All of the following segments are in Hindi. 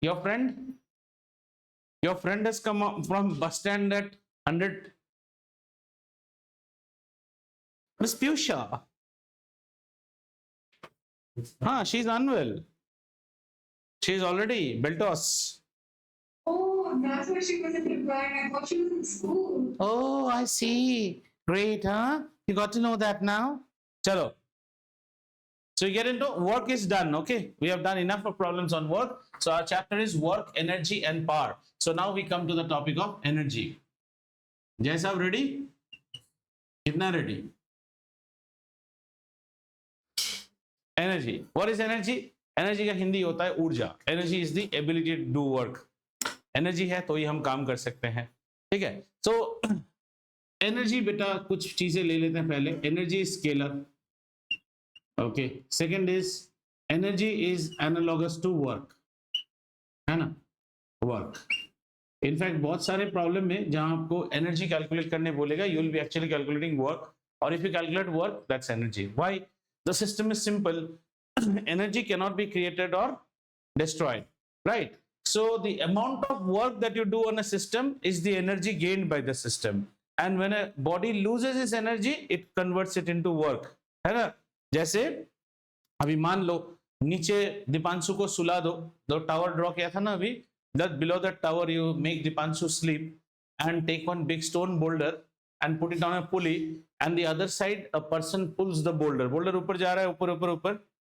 Your friend has come up from bus stand at 100. Miss Pusha. She's unwell. She's already Beltos. Oh, that's why she wasn't replying. I thought she was in school. Oh, I see. Great, huh? You got to know that now? Chalo. So we get into work is done. Okay, we have done enough of problems on work. So our chapter is work, energy, and power. So now we come to the topic of energy. Jay sahab, ready? Kitna ready? Energy. What is energy? Energy का हिंदी होता है ऊर्जा. Energy is the ability to do work. Energy है तो ही हम काम कर सकते हैं. ठीक है. So energy बेटा कुछ चीजें ले लेते हैं पहले. Energy is scalar. Okay. Second is energy is analogous to work. है ना? Work. इनफैक्ट बहुत सारे प्रॉब्लम में जहां आपको एनर्जी कैलकुलेट करने बोलेगा, you will be actually calculating work, और if you calculate work that's energy. Why? The system is simple. Energy can not be created और destroyed, right? So the amount of work that you do on a system is the energy gained by the system, and when a body loses its energy it converts it into work, है ना? जैसे अभी मान लो नीचे दीपांशु को सुला दो, दो टावर ड्रॉ किया था ना अभी, that below that tower you make Dipanshu sleep and take one big stone boulder and put it on a pulley, and the other side a person pulls the boulder. boulder ऊपर जा रहा है, ऊपर ऊपर ऊपर,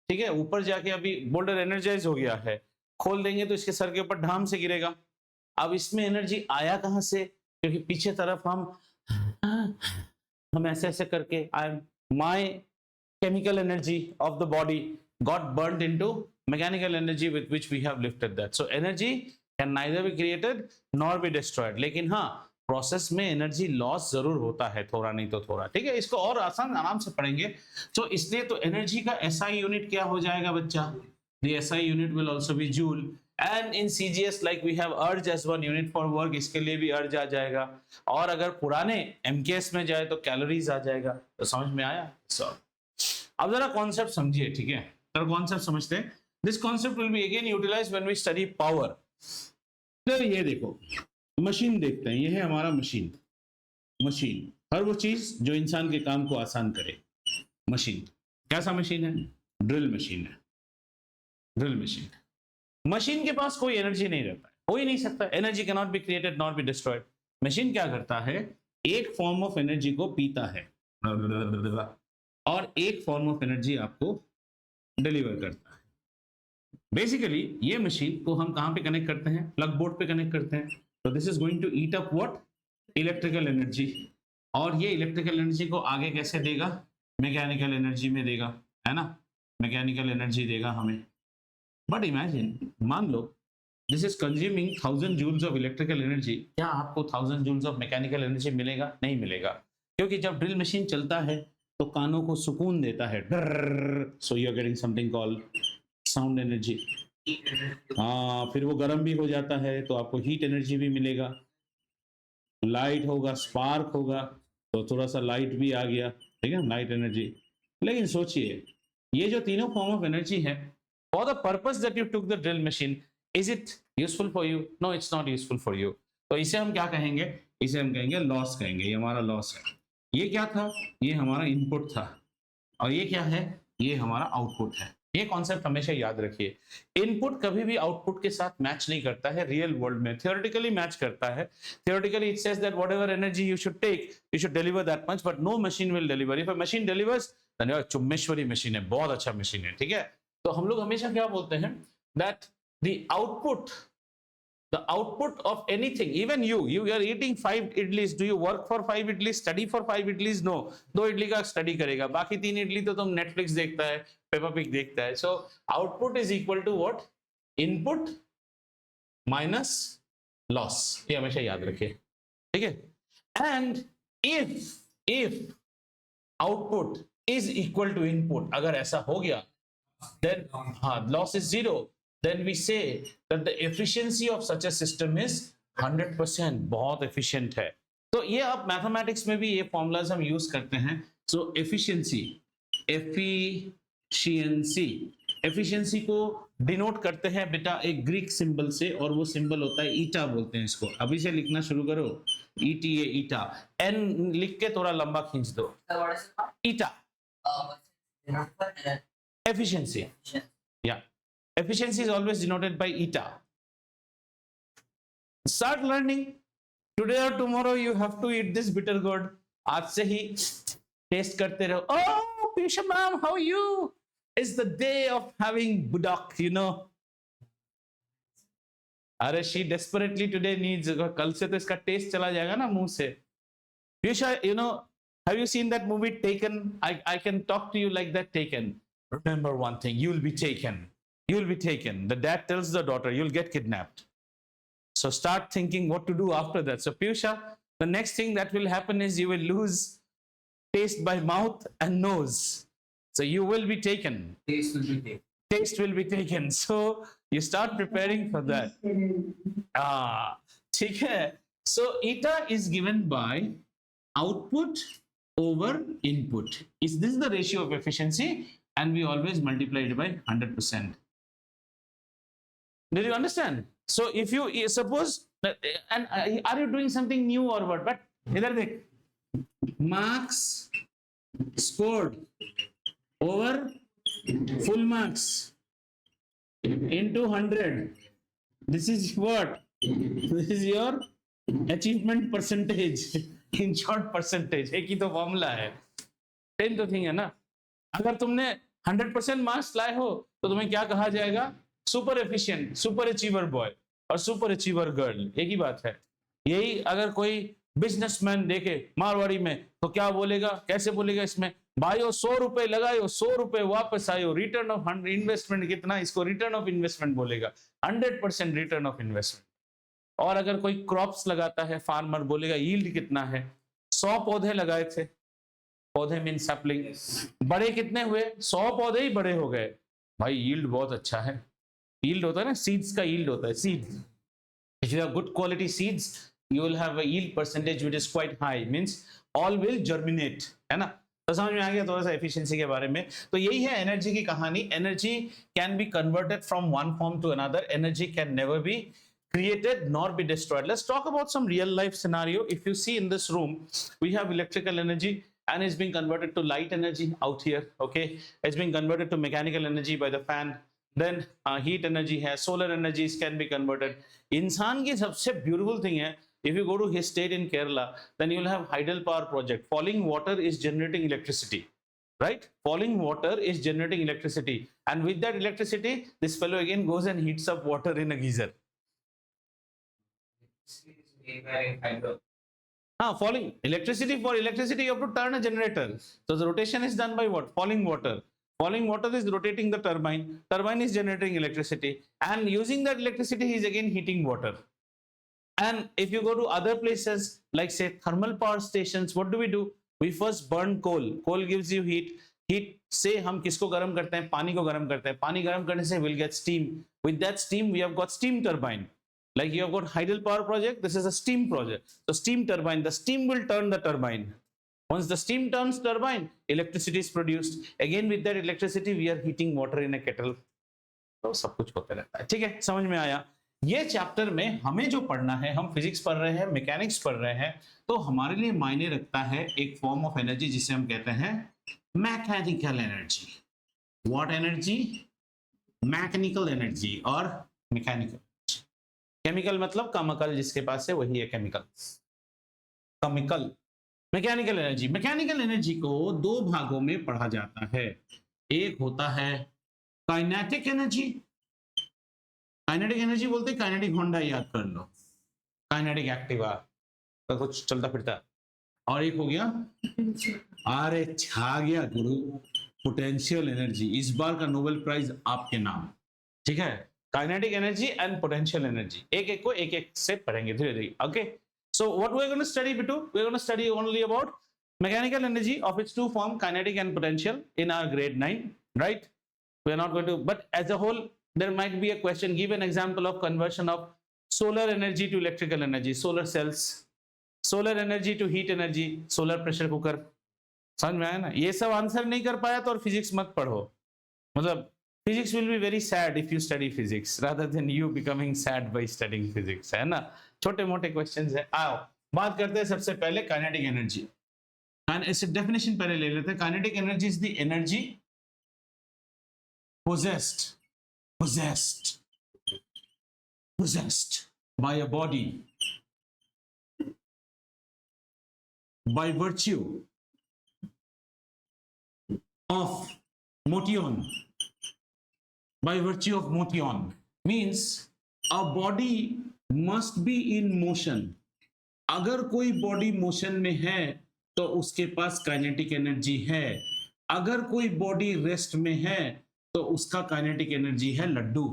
ठीक है? ऊपर जाके अभी बोल्डर एनर्जाइज हो गया है, खोल देंगे तो इसके सर के ऊपर ढाम से गिरेगा. अब इसमें एनर्जी आया कहां से? क्योंकि पीछे तरफ हम ऐसे ऐसे करके my chemical energy of the body got burnt into mechanical energy with which we have lifted that. So energy can neither be created nor be destroyed. लेकिन हाँ, प्रोसेस में एनर्जी लॉस जरूर होता है, थोड़ा नहीं तो थोड़ा. ठीक है, इसको और आसान आराम से पढ़ेंगे. तो इसलिए तो एनर्जी का एसआई यूनिट क्या हो जाएगा बच्चा? The SI unit will also be joule, and in CGS like we have urge as one unit for work, इसके लिए भी urge आ जाएगा. और अगर पुराने MKS में जाए तो कैलोरीज आ जाएगा. तो समझ में आया? अब जरा कॉन्सेप्ट समझिए. ठीक है, जरा कॉन्सेप्ट समझते हैं. This concept will be again utilized when we study power. तो ये देखो, मशीन देखते हैं. ये है हमारा मशीन. मशीन, हर वो चीज जो इंसान के काम को आसान करे. मशीन कैसा मशीन है? ड्रिल मशीन है. Drill machine. मशीन के पास कोई एनर्जी नहीं रहता है, हो ही नहीं सकता. Energy can not be created not be destroyed. Machine क्या करता है? एक फॉर्म ऑफ एनर्जी को पीता है और एक फॉर्म ऑफ एनर्जी आपको डिलीवर करता है. बेसिकली ये मशीन को हम कहां पे कनेक्ट करते हैं? प्लग बोर्ड पे कनेक्ट करते हैं. तो this is going to eat up what? Electrical energy. और ये इलेक्ट्रिकल एनर्जी को आगे कैसे देगा? मैकेनिकल एनर्जी में देगा, है ना? मैकेनिकल एनर्जी देगा हमें. बट इमेजिन, मान लो this is consuming 1000 joules of electrical energy. क्या आपको 1000 जूल्स ऑफ मैकेनिकल एनर्जी मिलेगा? नहीं मिलेगा, क्योंकि जब ड्रिल मशीन चलता है तो कानों को सुकून देता है. So you are getting something called sound energy. हाँ, फिर वो गर्म भी हो जाता है तो आपको हीट एनर्जी भी मिलेगा. लाइट होगा, स्पार्क होगा, तो थोड़ा सा लाइट भी आ गया. ठीक है, लाइट एनर्जी. लेकिन सोचिए, ये जो तीनों फॉर्म ऑफ एनर्जी है, for the purpose that you took the drill machine, is it useful for you? No, it's not useful for you. तो इसे हम क्या कहेंगे? इसे हम कहेंगे लॉस कहेंगे. ये हमारा लॉस है. ये क्या था? ये हमारा इनपुट था. और ये क्या है? ये हमारा आउटपुट है. ये कॉन्सेप्ट हमेशा याद रखिए. इनपुट कभी भी आउटपुट के साथ मैच नहीं करता है रियल वर्ल्ड में. थियोरेटिकली मैच करता है. Theoretically it says that whatever energy you should take, you should deliver that much, but no machine will deliver. If a machine delivers, then you are चुम्मेश्वरी मशीन है, बहुत अच्छा मशीन है. ठीक है, तो हम लोग हमेशा क्या बोलते हैं? That the output of anything, even you are eating 5 idlis. Do you work for 5 idlis, study for 5 idlis? No. 2 idli का स्टडी करेगा, बाकी 3 इडली तो तुम नेटफ्लिक्स देखता है, पेपा पिग देखता है. So output is equal to what? Input minus loss. ये हमेशा याद रखिए. ठीक है, and if output is equal to input, अगर ऐसा हो गया, then loss is 0. Then we say that the efficiency of such a system is 100%. बहुत efficient है. तो ये आप मैथमेटिक्स में भी ये फॉर्मूलाज हम यूज करते हैं. सो एफिशिएंसी को डिनोट करते हैं बेटा एक ग्रीक सिंबल से, और वो सिंबल होता है ईटा बोलते हैं इसको। अभी से लिखना शुरू करो, ईटीए ईटा। एन लिख के थोड़ा लंबा खींच दो, ईटा efficiency. Yeah, efficiency is always denoted by eta. Start learning today or tomorrow. You have to eat this bitter gourd. आज से ही टेस्ट करते रहो। Oh, Pisha ma'am, how are you? It's the day of having budak, you know. अरे she desperately today needs, कल से तो इसका टेस्ट चला जाएगा ना मुंह से। Pisha, you know, have you seen that movie Taken? I can talk to you like that, Taken. Remember one thing, you will be taken. You will be taken. The dad tells the daughter, you'll get kidnapped. So start thinking what to do after that. So Piyusha, the next thing that will happen is you will lose taste by mouth and nose. So you will be taken. Taste will be taken. Taste will be taken. So you start preparing for that. ठीक है. So eta is given by output over input. Is this the ratio of efficiency? And we always multiply it by 100%. Did you understand? So if you suppose, and are you doing something new or what? But इधर देख, marks scored over full marks into 100. This is what? This is your achievement percentage. In short, percentage. एक ही तो फॉर्मूला है, सेम तो थिंग है ना। अगर तुमने 100% मार्क्स लाए हो तो तुम्हें क्या कहा जाएगा? Super efficient, super achiever boy और सुपर अचीवर गर्ल, एक ही बात है। यही अगर कोई बिजनेसमैन देखे मारवाड़ी में तो क्या बोलेगा, कैसे बोलेगा इसमें? भाइयों 100 रुपए लगायो, 100 रुपए वापस आयो, रिटर्न ऑफ इन्वेस्टमेंट कितना? इसको रिटर्न ऑफ इन्वेस्टमेंट बोलेगा, 100% रिटर्न ऑफ इन्वेस्टमेंट। और अगर कोई क्रॉप्स लगाता है फार्मर, बोलेगा यील्ड कितना है? 100 पौधे लगाए थे, पौधे मीन सैपलिंग, बड़े कितने हुए? 100 पौधे ही बड़े हो गए, भाई यील्ड बहुत अच्छा है। यील्ड होता है ना, सीड्स का यील्ड होता है, seeds. If you have good quality seeds, you will have a yield percentage which is quite high, means all will germinate, है ना। तो समझ में आ गया थोड़ा सा एफिशिएंसी के बारे में। तो यही है एनर्जी की कहानी। Energy can be converted from one form to another, energy can never be created nor be destroyed. Let's talk about some real life scenario. If you see in this room, we have electrical energy and it's being converted to light energy out here, okay? It's being converted to mechanical energy by the fan. Then heat energy has, solar energies can be converted. इंसान की सबसे beautiful thing है, if you go to his state in Kerala, then you will have hydel power project. Falling water is generating electricity, right? Falling water is generating electricity, and with that electricity, this fellow again goes and heats up water in a geyser. Falling electricity, for electricity you have to turn a generator. So the rotation is done by what? Falling water. Falling water is rotating the turbine. Turbine is generating electricity, and using that electricity he is again heating water. And if you go to other places like say thermal power stations, what do? We first burn coal. Coal gives you heat. Heat से हम किसको गर्म करते हैं? पानी को गर्म करते हैं। पानी गर्म करने से we'll get steam. With that steam we have got steam turbine. Like you have got hydel power project, this is a steam project. So steam turbine, the steam will turn the turbine. Once the steam turns turbine, electricity is produced. Again with that electricity, we are heating water in a kettle. तो सब कुछ होता रहता है। ठीक है, समझ में आया? ये चैप्टर में हमें जो पढ़ना है, हम फिजिक्स पढ़ रहे हैं, मैकेनिक्स पढ़ रहे हैं, तो हमारे लिए मायने रखता है एक फॉर्म ऑफ एनर्जी जिसे हम कहते हैं mechanical energy. What energy? Mechanical energy और मैकेनिकल। केमिकल मतलब केमिकल, जिसके पास है वही है chemical. Chemical, mechanical energy. Mechanical energy को दो भागों में पढ़ा जाता है। एक होता है काइनेटिक एनर्जी। काइनेटिक एनर्जी बोलते हैं, काइनेटिक होंडा याद कर लो, काइनेटिक एक्टिवा का कुछ चलता फिरता। और एक हो गया, अरे छा गया गुरु, पोटेंशियल एनर्जी। इस बार का नोबेल प्राइज आपके नाम। ठीक है, kinetic energy and potential energy, एक एक को एक एक से पढ़ेंगे धीरे धीरे। Okay, so what we are going to study बिटू? We are going to study only about mechanical energy of its two form, kinetic and potential, in our grade 9, right? We are not going to, but as a whole there might be a question. Give an example of conversion of solar energy to electrical energy, solar cells, solar energy to heat energy, solar pressure cooker। समझ में आया ना? ये सब आंसर नहीं कर पाया तो और फिजिक्स मत पढ़ो, मतलब physics will be very sad if you study physics rather than you becoming sad by studying physics, है ना? छोटे मोटे क्वेश्चंस है। आओ बात करते हैं सबसे पहले काइनेटिक एनर्जी। इससे डेफिनेशन पहले ले लेते हैं। Kinetic energy is the energy possessed by a body by virtue of motion, means a body must be in motion. अगर कोई बॉडी मोशन में है तो उसके पास काइनेटिक एनर्जी है, अगर कोई बॉडी रेस्ट में है तो उसका काइनेटिक एनर्जी है लड्डू।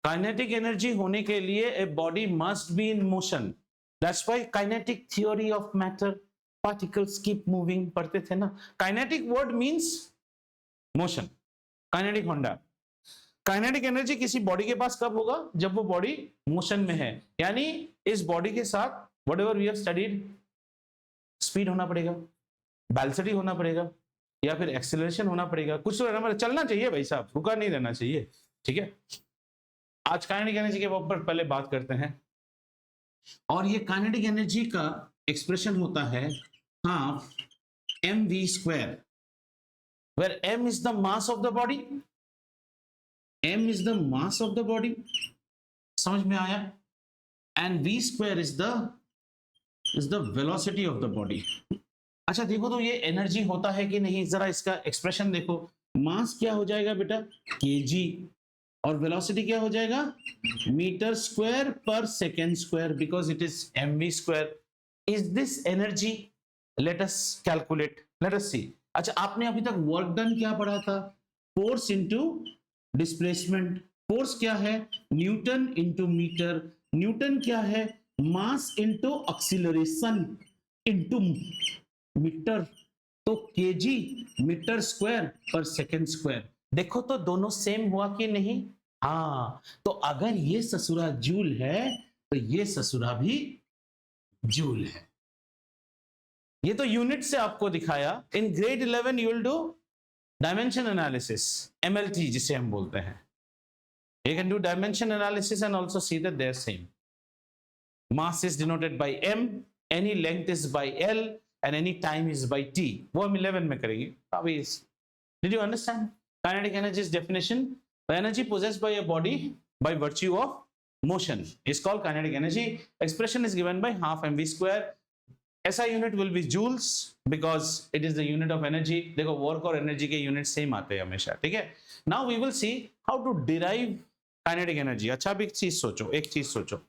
काइनेटिक एनर्जी होने के लिए a body must be in motion, that's why kinetic theory of matter, particles keep moving पढ़ते थे ना। Kinetic word means motion, kinetic Honda. Kinetic energy किसी बॉडी के पास कब होगा? जब वो बॉडी मोशन में है, यानी इस बॉडी के साथ whatever we have studied, speed होना पड़ेगा, वेलोसिटी होना पड़ेगा, या फिर एक्सेलरेशन होना पड़ेगा, कुछ तो रहना, चलना चाहिए भाई साहब, रुका नहीं रहना चाहिए, ठीक है। आज काइनेटिक एनर्जी के ऊपर पहले बात करते हैं, और ये काइनेटिक एनर्जी का एक्सप्रेशन होता है half mv², where m is the mass of the body, m is the mass of the body, समझ में आया, and v² is the velocity of the body। अच्छा देखो तो ये एनर्जी होता है कि नहीं, जरा इसका एक्सप्रेशन देखो। मास क्या हो जाएगा बेटा? kg, और वेलोसिटी क्या हो जाएगा? मीटर स्क्वायर पर second square, because it is mv²। Is this energy? Let us calculate, let us see. अच्छा आपने अभी तक वर्क डन क्या पढ़ा था? Force into displacement. फोर्स क्या है? Newton into metre. न्यूटन क्या है? Mass into acceleration into metre, तो केजी मीटर स्क्वायर पर सेकेंड स्क्वायर। देखो तो दोनों सेम हुआ कि नहीं? हाँ, तो अगर ये ससुरा जूल है तो ये ससुरा भी जूल है। ये तो यूनिट से आपको दिखाया। In grade 11 you will do dimension analysis, MLT जिसे हम बोलते हैं। You can do dimension analysis and also see that they're same. Mass is denoted by m, any length is by L, and any time is by T. वो हम 11 में करेंगे। अभी did you understand? Kinetic energy's definition: the energy possessed by a body by virtue of motion is called kinetic energy. Expression is given by half mv². SI unit will be joules because it is the unit of energy. देखो work और energy के unit same आते हैं हमेशा, ठीक है? Now we will see how to derive kinetic energy. अच्छा अब एक चीज सोचो।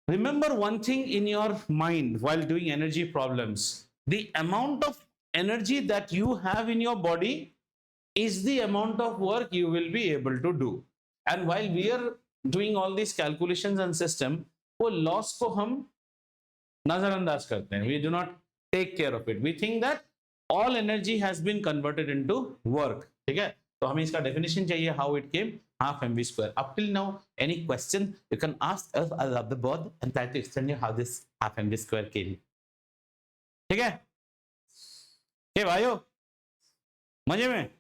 Remember one thing in your mind while doing energy problems: the amount of energy that you have in your body is the amount of work you will be able to do. And while we are doing all these calculations and system, वो loss को हम नजरअंदाज करते हैं। We do not take care of it. We think that all energy has been converted into work. ठीक है? तो हमें इसका definition चाहिए, how it came, half mv². Up till now, any question you can ask us at the board and try to explain you how this half mv² came. ठीक है? हे भाइयों, मजे में?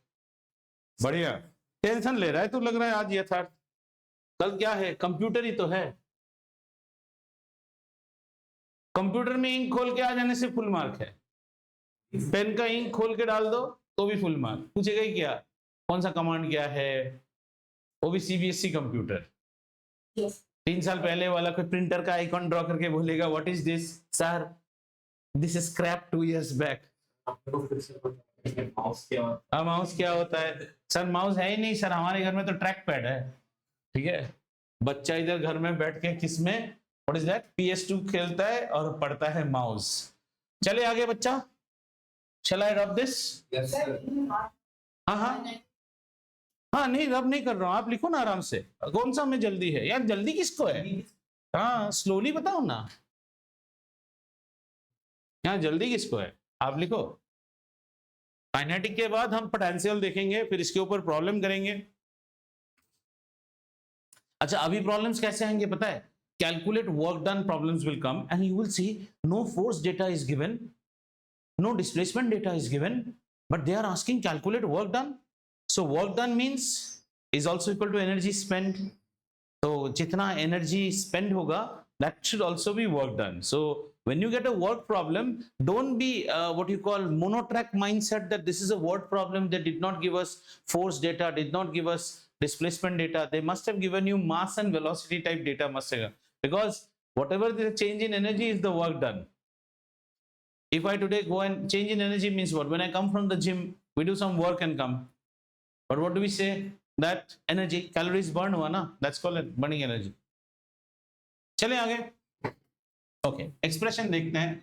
बढ़िया। टेंशन ले रहा है तू, लग रहा है आज यथार्थ। कल क्या है? कंप्यूटर ही तो है। कंप्यूटर में इंक खोल के आ जाने से फुल मार्क है। पेन का इंक खोल के डाल दो तो भी फुल मार्क। पूछेगा ही क्या, कौन सा कमांड क्या है? वो भी CBSE कंप्यूटर। 3 साल पहले वाला कोई प्रिंटर का आइकॉन ड्रॉ करके बोलेगा what is this? Sir this is scrap 2 years back. Mouse क्या होता है? सर माउस है ही नहीं सर, हमारे घर में तो ट्रैक पैड है। ठीक है, बच्चा इधर घर में बैठ के किसमें व्हाट इज दैट PS2 खेलता है और पढ़ता है माउस। चले आगे बच्चा, शैल आई रब दिस? हाँ नहीं रब नहीं कर रहा हूँ, आप लिखो ना आराम से। कौन सा हमें जल्दी है यार? जल्दी किसको है? हाँ स्लोली बताओ ना, यहाँ जल्दी किसको है? आप लिखो। काइनेटिक के बाद हम पोटेंशियल देखेंगे, फिर इसके ऊपर प्रॉब्लम करेंगे। अच्छा अभी प्रॉब्लम्स कैसे आएंगे पता है? Calculate work done problems will come and you will see no force data is given, no displacement data is given, but they are asking calculate work done. So work done means is also equal to energy spent. तो जितना energy spend होगा, that should also be work done. So when you get a work problem, don't be what you call monotrack mindset that this is a work problem. They did not give us force data, did not give us displacement data. They must have given you mass and velocity type data, must have, because whatever the change in energy is the work done. If I today go and change in energy means what? When I come from the gym, we do some work and come. But what do we say? That energy, calories burn हुआ ना, that's called burning energy. चले आगे. Okay, expression देखते हैं.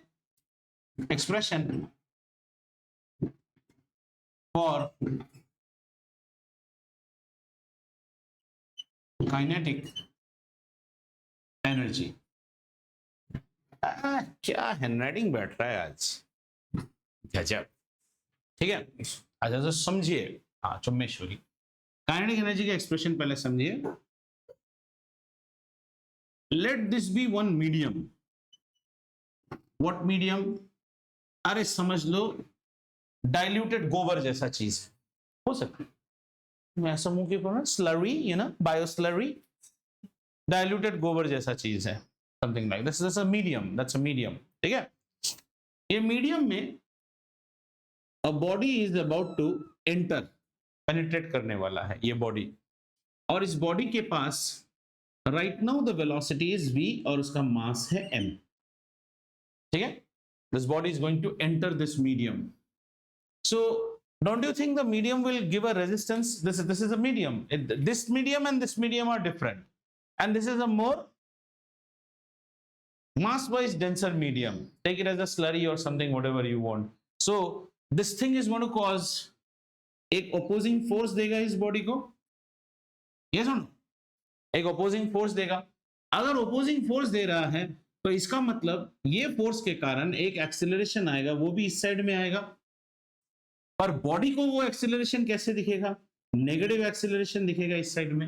Expression for kinetic energy. क्या हैंडराइटिंग बैठ रहा है आज, गजब. ठीक है, अच्छा तो समझिए. हाँ, चुम्मेश्वरी काइनेटिक एनर्जी का एक्सप्रेशन पहले समझिए. Let this be one medium. What medium? अरे समझ लो डाइल्यूटेड गोबर जैसा चीज हो सकता है. ऐसा मुंह की बोलना, slurry, you know, bio slurry, diluted गोबर जैसा चीज है. Something like this is a medium. That's a medium. ठीक है, ये मीडियम में a body is about to enter, penetrate करने वाला है ये बॉडी, और इस बॉडी के पास right now the velocity is v और उसका मास है m. ठीक है, this body is going to enter this medium. So don't you think the medium will give a resistance? This is a medium. This medium and this medium are different, and this is a more mass wise denser medium. Take it as a slurry or something, whatever you want. So this thing is going to cause एक opposing force देगा इस बॉडी को. yes or no? एक opposing force देगा. अगर opposing force दे रहा है तो इसका मतलब ये फोर्स के कारण एक एक्सेलरेशन आएगा, वो भी इस साइड में आएगा. पर बॉडी को वो एक्सेलरेशन कैसे दिखेगा? नेगेटिव एक्सेलरेशन दिखेगा इस साइड में.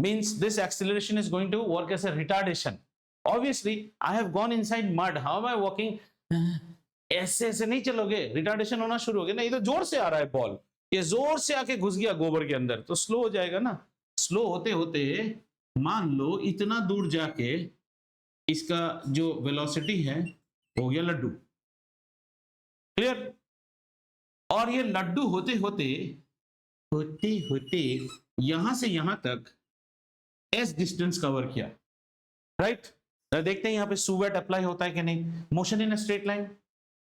Means this acceleration is going to work as a retardation. Obviously I have gone inside mud, how am I walking? ऐसे ऐसे नहीं चलोगे, रिटार्डेशन होना शुरू हो गया ना. ये तो जोर से आ रहा है बॉल, ये जोर से आके घुस गया गोबर के अंदर, तो स्लो हो जाएगा ना. स्लो होते होते मान लो इतना दूर जाके इसका जो वेलोसिटी है हो गया लड्डू. क्लियर? और ये लड्डू होते होते होते होते यहां से यहां तक एस डिस्टेंस कवर किया. राइट, देखते हैं यहाँ पे सुवेट अप्लाई होता है कि नहीं. Motion in a straight line,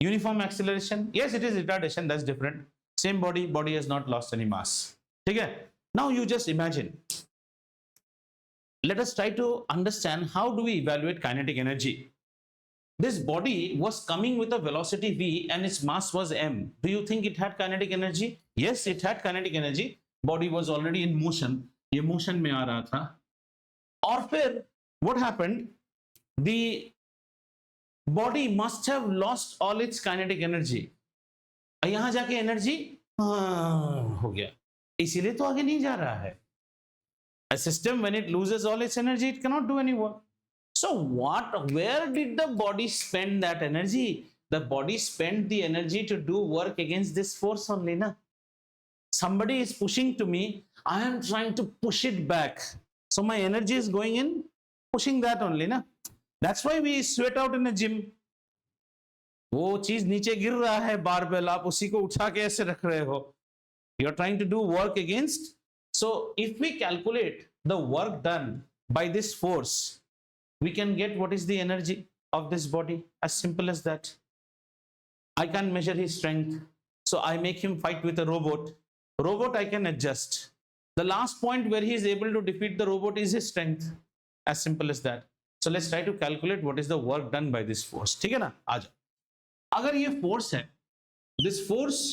uniform acceleration, yes it is retardation, that's different. Same body has not lost any mass. ठीक है, now you just imagine, let us try to understand how do we evaluate kinetic energy. This body was coming with a velocity v and its mass was m. Do you think it had kinetic energy? Yes, it had kinetic energy. Body was already in motion. ये motion में आ रहा था. और फिर what happened? The body must have lost all its kinetic energy. यहां जाके एनर्जी हो गया, इसीलिए तो आगे नहीं जा रहा है. A system, when it loses all its energy, it cannot do any work. So where did the body spend that energy? The body spent the energy to do work against this force only, na? Somebody is pushing to me, I am trying to push it back. So my energy is going in, pushing that only, na? That's why we sweat out in a gym. वो चीज नीचे गिर रहा है बारबेल, आप उसी को उठा के ऐसे रख रहे हो. You are trying to do work against. So if we calculate the work done by this force, we can get what is the energy of this body. As simple as that. I can measure his strength, so I make him fight with a robot. Robot I can adjust. The last point where he is able to defeat the robot is his strength. As simple as that. So let's try to calculate what is the work done by this force. ठीक है ना? आ जाओ. अगर ये force है, this force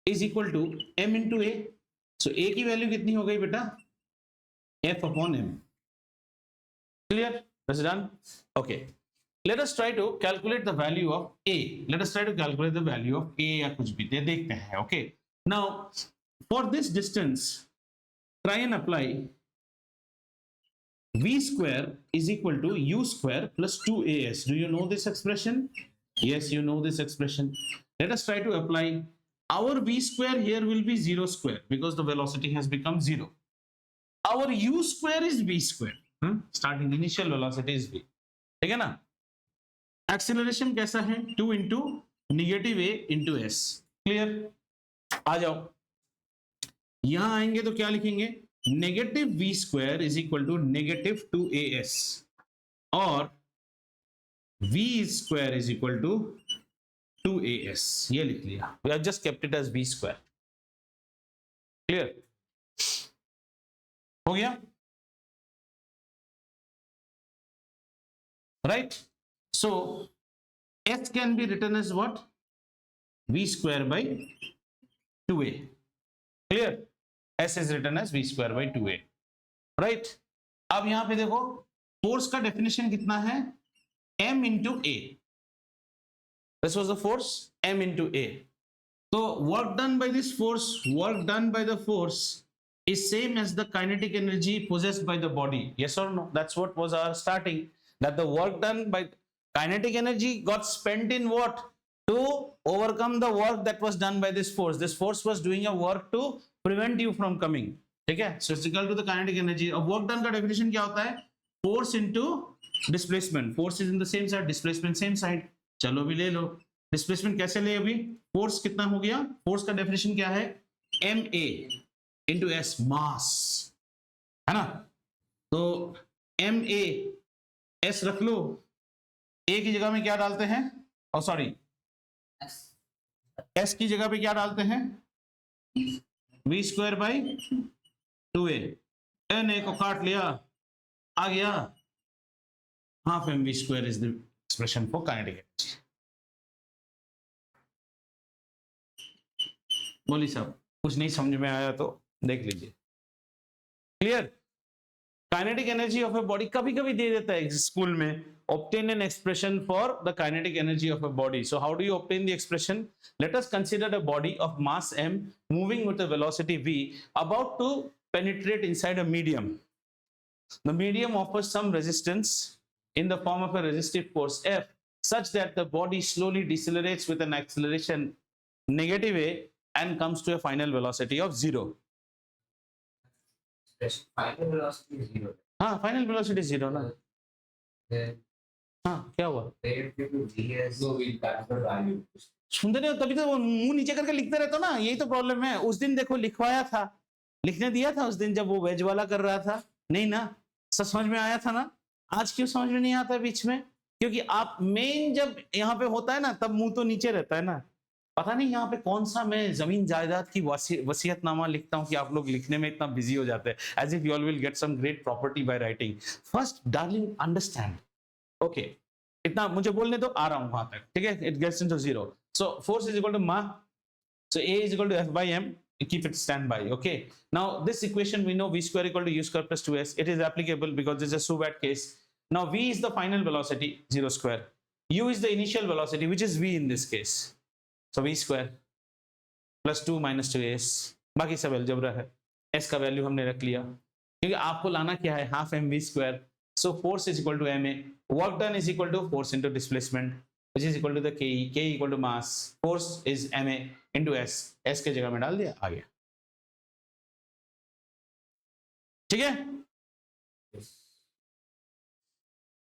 is equal to m into a. So a की वैल्यू कितनी हो गई बेटा? F upon m. Clear? That's done. Okay. Let us try to calculate the value of a. Let us try to calculate the value of a या कुछ भी देखते हैं. Okay. Now for this distance, try and apply v square is equal to u square plus 2as. Do you know this expression? Yes, you know this expression. Let us try to apply our v square here will be 0 square because the velocity has become 0. Our u square is v square. Starting initial velocity is v. ठीक है ना? Acceleration कैसा है? 2 into negative a into s. Clear? आ जाओ. यहां आएंगे तो क्या लिखेंगे? Negative v square is equal to negative 2as और v square is equal to 2as. ये लिख लिया. We have just kept it as v square. Clear? हो गया? Right? So s can be written as what? V square by 2a. Clear? S is written as v square by 2a. Right? अब यहां पे देखो फोर्स का डेफिनेशन कितना है? m into a. This was the force m into a. So work done by this force, work done by the force is same as the kinetic energy possessed by the body. Yes or no? That's what was our starting. That the work done by kinetic energy got spent in what? To overcome the work that was done by this force. This force was doing a work to prevent you from coming. ठीक है? So it's equal to the kinetic energy. अब work done का definition क्या होता है? Force into displacement. Force is in the same side, displacement same side. चलो भी ले लो. Displacement कैसे ले अभी? Force कितना हो गया? Force का definition क्या है? ma into s, mass. है ना? तो ma s रख लो. a की जगह में क्या डालते हैं? Oh sorry. s की जगह पे क्या डालते हैं? v square by 2a. n a को काट लिया, आ गया half mv square is the expression for kinetic energy. बोली साहब कुछ नहीं समझ में आया तो देख लीजिए. Clear? Kinetic energy of a body कभी कभी दे देता है स्कूल में. obtain an expression for the kinetic energy of a body. So how do you obtain the expression? Let us consider a body of mass m moving with a velocity v about to penetrate inside a medium. The medium offers some resistance in the form of a resistive force F such that the body slowly decelerates with an acceleration negative a and comes to a final velocity of 0. Final velocity is 0. हाँ, final velocity is 0 ना. हाँ, क्या हुआ? सुनते नहीं हो तभी तो वो मुंह नीचे करके लिखते रहते हो ना. यही तो प्रॉब्लम है. उस दिन देखो लिखवाया था, लिखने दिया था उस दिन जब वो वेज वाला कर रहा था. नहीं ना, सब समझ में आया था ना. आज क्यों समझ में नहीं आता बीच में? क्योंकि आप मेन जब यहाँ पे होता है ना तब मुंह तो नीचे रहता है ना. पता नहीं यहाँ पे कौन सा मैं जमीन जायदाद की वसीयतनामा लिखता हूँ कि आप लोग लिखने में इतना बिजी हो जाते हैं. As if you all will get some great property by writing. First darling understand. Okay, इतना मुझे बोलने तो आ रहा हूं वहां तक. ठीक है? It gets into 0. So force is equal to ma. So a is equal to f by m. Keep it standby. Okay, now this equation we know v square equal to u square plus 2s. It is applicable because this is a Subat case. Now v is the final velocity 0 square, u is the initial velocity which is v in this case. So v square plus 2 minus 2s. बाकी सब अलजेब्रा है. s का वैल्यू हमने रख लिया क्योंकि आपको लाना क्या है? Half mv square. So force is equal to ma. Work done is equal to force into displacement, which is equal to the ke. Ke equal to mass. Force is ma into s. s के जगह में डाल दिया, आ गया. ठीक है?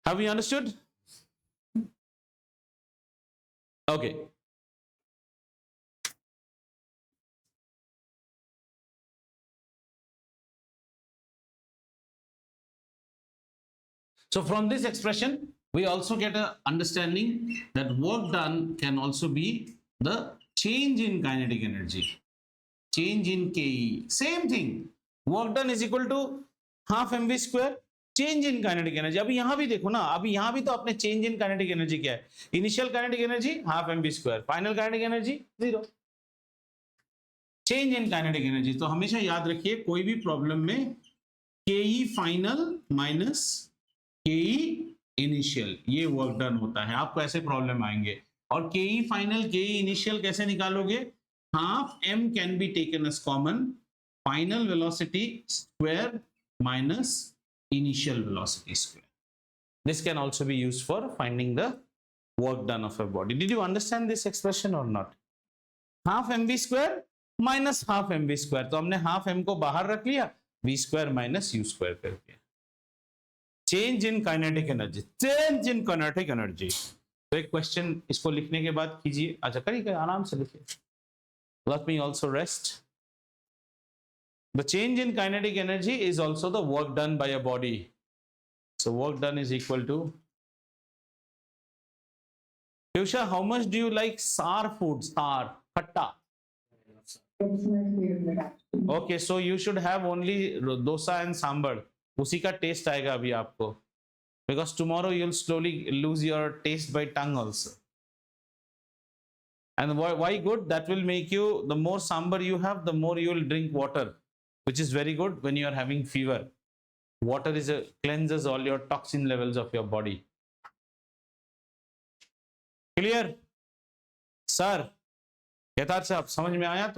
Have you understood? Okay. So from this expression, we also get an understanding that work done can also be the change in kinetic energy. Change in Ke. Same thing. Work done is equal to half mv square. Change in kinetic energy. अभी यहाँ भी देखो ना, अभी यहाँ भी तो अपने change in kinetic energy क्या है? Initial kinetic energy half mv square. Final kinetic energy 0. Change in kinetic energy. तो हमेशा याद रखिए कोई भी प्रॉब्लम में Ke final minus KE initial ये वर्क डन होता है. आपको ऐसे प्रॉब्लम आएंगे. और KE फाइनल KE इनिशियल कैसे निकालोगे? Half m can be taken as common. Final velocity square minus initial velocity square. This can also be used for finding the work done of a body. Did you understand this expression और not? Half M V square minus half M V square, तो हमने हाफ एम को बाहर रख लिया, V square minus U square करके। Change in kinetic energy, change in kinetic energy. तो एक क्वेश्चन इसको लिखने के बाद कीजिए, अच्छा करिए आराम से लिखिए। Let me also rest. The change in kinetic energy is also the work done by a body. So work done is equal to, Piyusha, how much do you like sour food? Sour, khatta. It's my favorite. Okay, so you should have only dosa and sambar. उसी का टेस्ट आएगा अभी आपको, because tomorrow you'll slowly lose your taste by tongue also. And why good? That will make you, the more sambar you have, the more you will drink water, which is very good when you are having fever. Water is cleanses all your toxin levels of your body. Clear? Sir, यथार्थ से आप समझ में आया?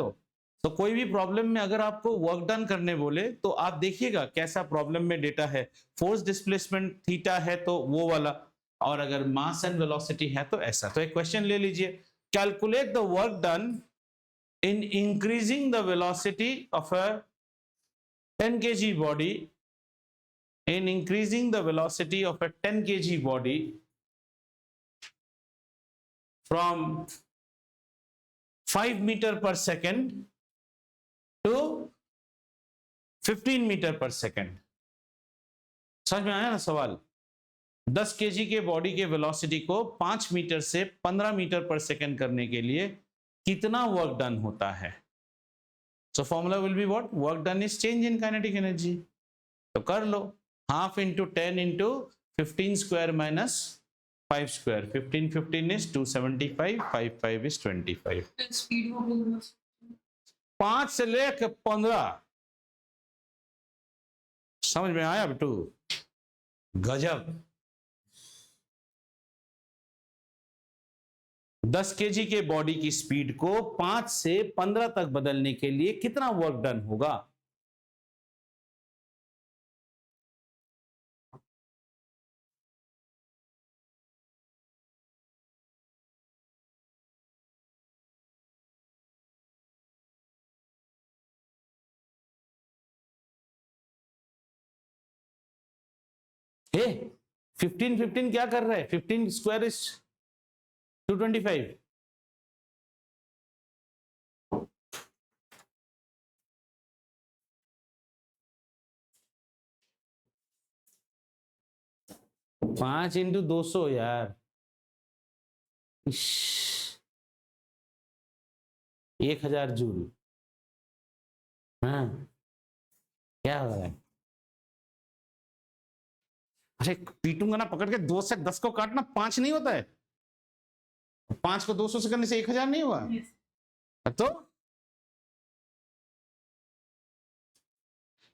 तो कोई भी प्रॉब्लम में अगर आपको वर्क डन करने बोले तो आप देखिएगा कैसा प्रॉब्लम में डेटा है। फोर्स डिस्प्लेसमेंट थीटा है तो वो वाला, और अगर मास एंड वेलोसिटी है तो ऐसा। तो एक क्वेश्चन ले लीजिए, calculate the work done in increasing the velocity of a 10 kg body, in increasing the velocity of a 10 kg body from 5 meter per second to 15 meter per second। समझ में आया ना सवाल? 10 kg के बॉडी के वेलोसिटी को 5 मीटर से 15 मीटर पर सेकंड करने के लिए कितना वर्क डन होता है? So formula will be what? Work done is change in kinetic energy. तो कर लो, half into 10 into 15 square minus 5 square, 15 15 is 275, 5 5 is 25। Speed हो गई। 5 से लेकर 15। समझ में आया बेटू? गजब। 10 केजी के बॉडी की स्पीड को 5 से 15 तक बदलने के लिए कितना वर्क डन होगा? हे 15 15 क्या कर रहा है? 15 स्क्वायर इज 225। पांच इंटू 200 यार, 1000 जूल। हाँ, क्या हो रहा है? अरे पीटूंगा ना पकड़ के। 2 से 10 को काटना 5 नहीं होता है। 5 को 200 से करने से 1000 नहीं हुआ? तो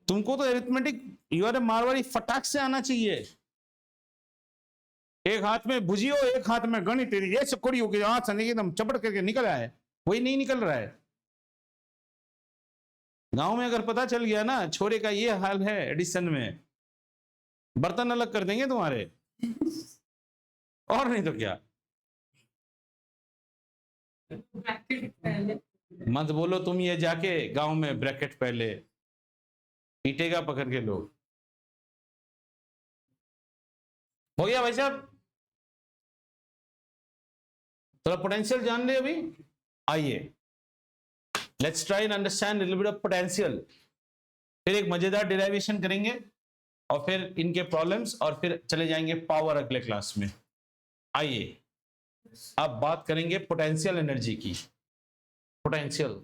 तुमको तो arithmetic, you R A Marwari, फटाक से आना चाहिए। एक हाथ में भुजी हो, एक हाथ में गणित, ये चकोड़ी हो गई, हाथ से एकदम चपट करके निकल आया है, वही नहीं निकल रहा है। गांव में अगर पता चल गया ना छोरे का ये हाल है एडिशन में, बर्तन अलग कर देंगे तुम्हारे। और नहीं तो क्या। मत बोलो तुम ये जाके गांव में ब्रैकेट पहले, पीटेगा पकड़ के लोग। हो गया भाई साहब? थोड़ा पोटेंशियल जान ले अभी। आइए, let's try and understand little bit of potential. फिर एक मजेदार डेरिवेशन करेंगे और फिर इनके प्रॉब्लम्स, और फिर चले जाएंगे पावर अगले क्लास में। आइए, अब बात करेंगे पोटेंशियल एनर्जी की। पोटेंशियल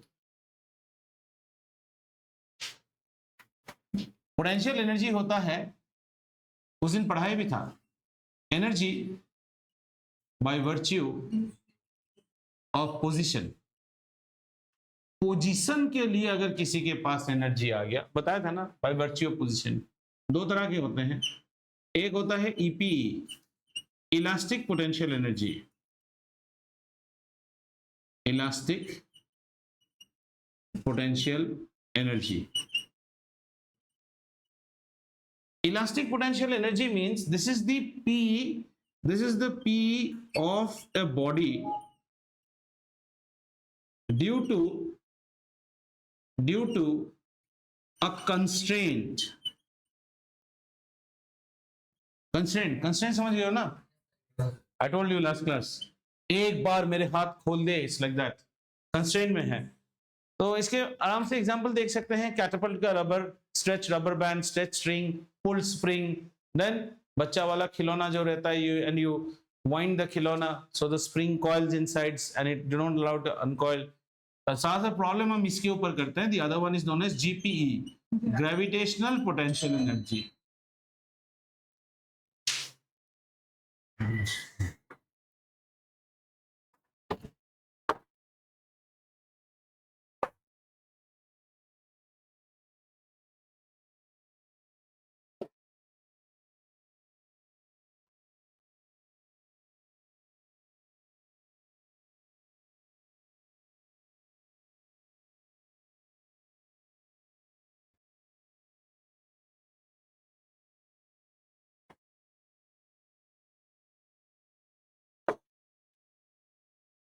एनर्जी होता है, उस दिन पढ़ाया भी था, energy by virtue of position. Position के लिए अगर किसी के पास एनर्जी आ गया, बताया था ना, बाय वर्च्यू ऑफ पोजीशन। 2 तरह के होते हैं, एक होता है EPE, elastic potential energy, elastic potential energy. Elastic potential energy means this is the P of a body due to a constraint समझ गए हो ना? I told you last class, एक बार मेरे हाथ खोल दे, it's like that, constraint में है। तो इसके आराम से एग्जांपल देख सकते हैं, कैटरपिलर का rubber, stretch rubber band, stretch string, pull spring, then बच्चा वाला खिलौना जो रहता है, you wind the खिलौना, so the spring coils inside and it do not allow to uncoil। सारा सा प्रॉब्लम हम इसके ऊपर करते हैं। The other one is known as GPE, gravitational potential energy।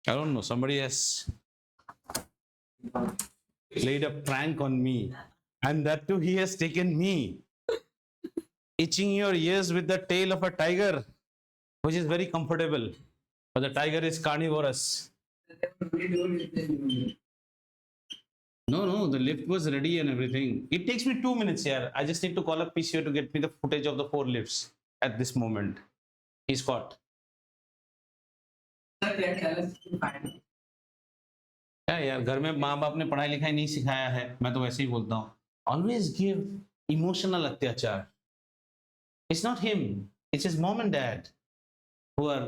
I don't know, somebody has played a prank on me, and that too he has taken me, itching your ears with the tail of a tiger, which is very comfortable, but the tiger is carnivorous. No, the lift was ready and everything. It takes me 2 minutes here. I just need to call up PCO to get me the footage of the 4 lifts at this moment. He's caught. क्या यार, घर में माँ बाप ने पढ़ाई लिखाई नहीं सिखाया है, मैं तो वैसे ही बोलता हूँ, ऑलवेज गिव इमोशनल अत्याचार। It's not him, it's his mom and dad who are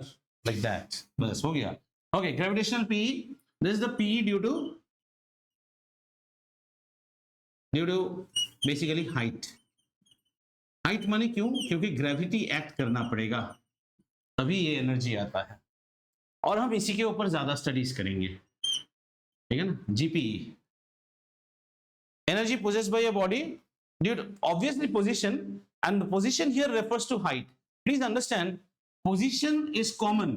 like that. बस हो गया। Okay, gravitational PE, this is the PE due to basically height. Height माने क्यों? क्योंकि ग्रेविटी एक्ट करना पड़ेगा, तभी ये एनर्जी आता है, और हम इसी के ऊपर ज्यादा स्टडीज करेंगे, ठीक है ना। GPE, energy possessed by a body due to obviously position, and the position here refers to height. Please understand, position is common.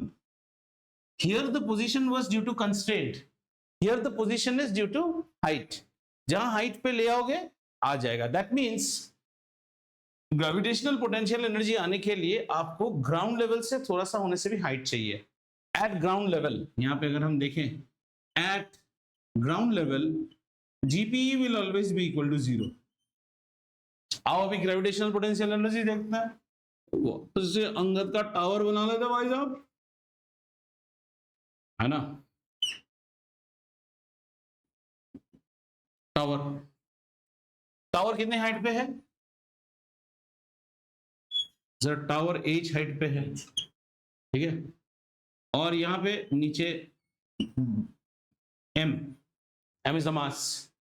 Here the position was due to constraint, here the position is due to height. जहां height पे ले आओगे आ जाएगा। That means gravitational potential energy आने के लिए आपको ग्राउंड लेवल से थोड़ा सा होने से भी हाइट चाहिए। एट ग्राउंड लेवल, यहां पे अगर हम देखें, at ground level GPE will always be equal to 0। आओ अभी ग्रेविटेशनल पोटेंशियल एनर्जी देखते हैं। उससे अंगद का टावर बना लेते भाई साहब, है ना। टावर कितने हाइट पे है? जरा टावर एच हाइट पे है, ठीक है, और यहां पे नीचे एम इज द मास।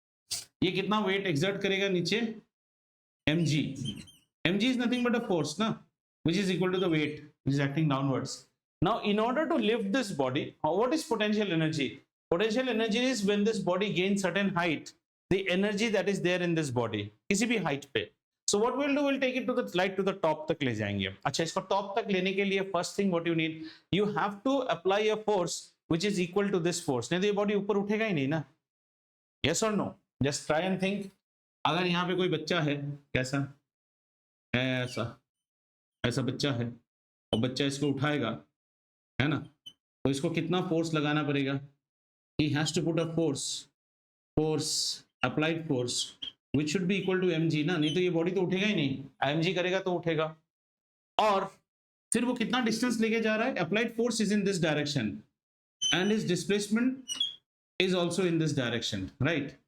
ये कितना वेट एक्सर्ट करेगा नीचे? mg is nothing but a force, na, which is equal to the weight which is acting downwards. Now in order to lift this body, what is potential energy? Potential energy is when this body gains certain height, the energy that is there in this body, किसी भी height पे। So what we'll do, we'll take it to the light to the top तक ले जाएंगे। अच्छा, इसको top तक लेने के लिए first thing what you need, you have to apply a force which is equal to this force, नहीं तो ये body ऊपर उठेगा ही नहीं ना। Yes or no? Just try and think। अगर यहाँ पे कोई बच्चा है, कैसा है, ऐसा बच्चा है, और बच्चा इसको उठाएगा, है ना, तो इसको कितना फोर्स लगाना पड़ेगा? He has to put a force, applied force which should be equal to mg ना, नहीं तो ये बॉडी तो उठेगा ही नहीं। mg करेगा तो उठेगा। और फिर वो कितना डिस्टेंस लेके जा रहा है? Applied force is in this direction and is displacement is also in this direction, right.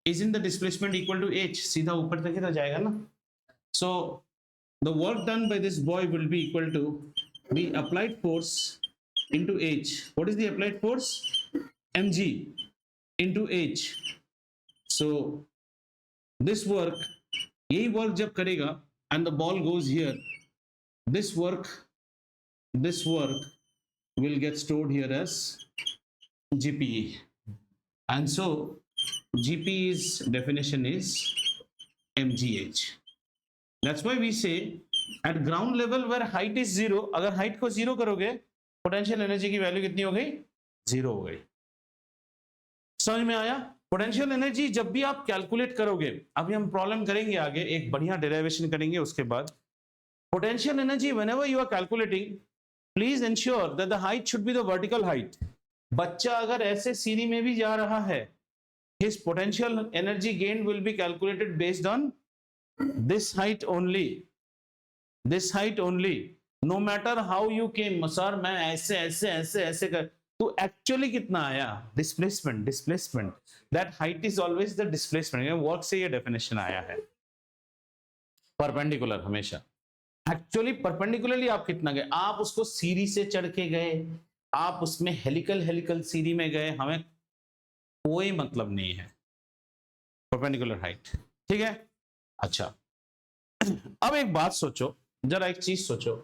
Is in the displacement equal to h, सीधा ऊपर तक ही तो जाएगा ना। So the work done by this boy will be equal to the applied force into h. What is the applied force? mg into h. So this work, यही वर्क जब करेगा and the ball goes here, this work will get stored here as GPE, and so GPE's definition is mgh. That's why we say at ground level where height is 0, अगर height को 0 करोगे, पोटेंशियल एनर्जी की वैल्यू कितनी हो गई? 0 हो गई। समझ में आया? पोटेंशियल एनर्जी जब भी आप कैलकुलेट करोगे, अभी हम प्रॉब्लम करेंगे आगे, एक बढ़िया डेरिवेशन करेंगे उसके बाद। Potential energy whenever you are calculating, please ensure that the height should be the vertical height. बच्चा अगर ऐसे सीढ़ी में भी जा रहा है, his potential energy gain will be calculated based on this height only, this height only, no matter how you came, sir मैं ऐसे ऐसे ऐसे ऐसे कर, तो एक्चुअली कितना आया? Displacement, displacement, that height is always the displacement. Work से ये डेफिनेशन आया है, परपेंडिकुलर हमेशा। एक्चुअली परपेंडिकुलरली आप कितना गए, आप उसको सीढ़ी से चढ़ के गए, आप उसमें हेलिकल हेलिकल सीढ़ी में गए, हमें कोई मतलब नहीं है परपेंडिकुलर हाइट, ठीक है? अच्छा, अब एक बात सोचो, जरा एक चीज सोचो,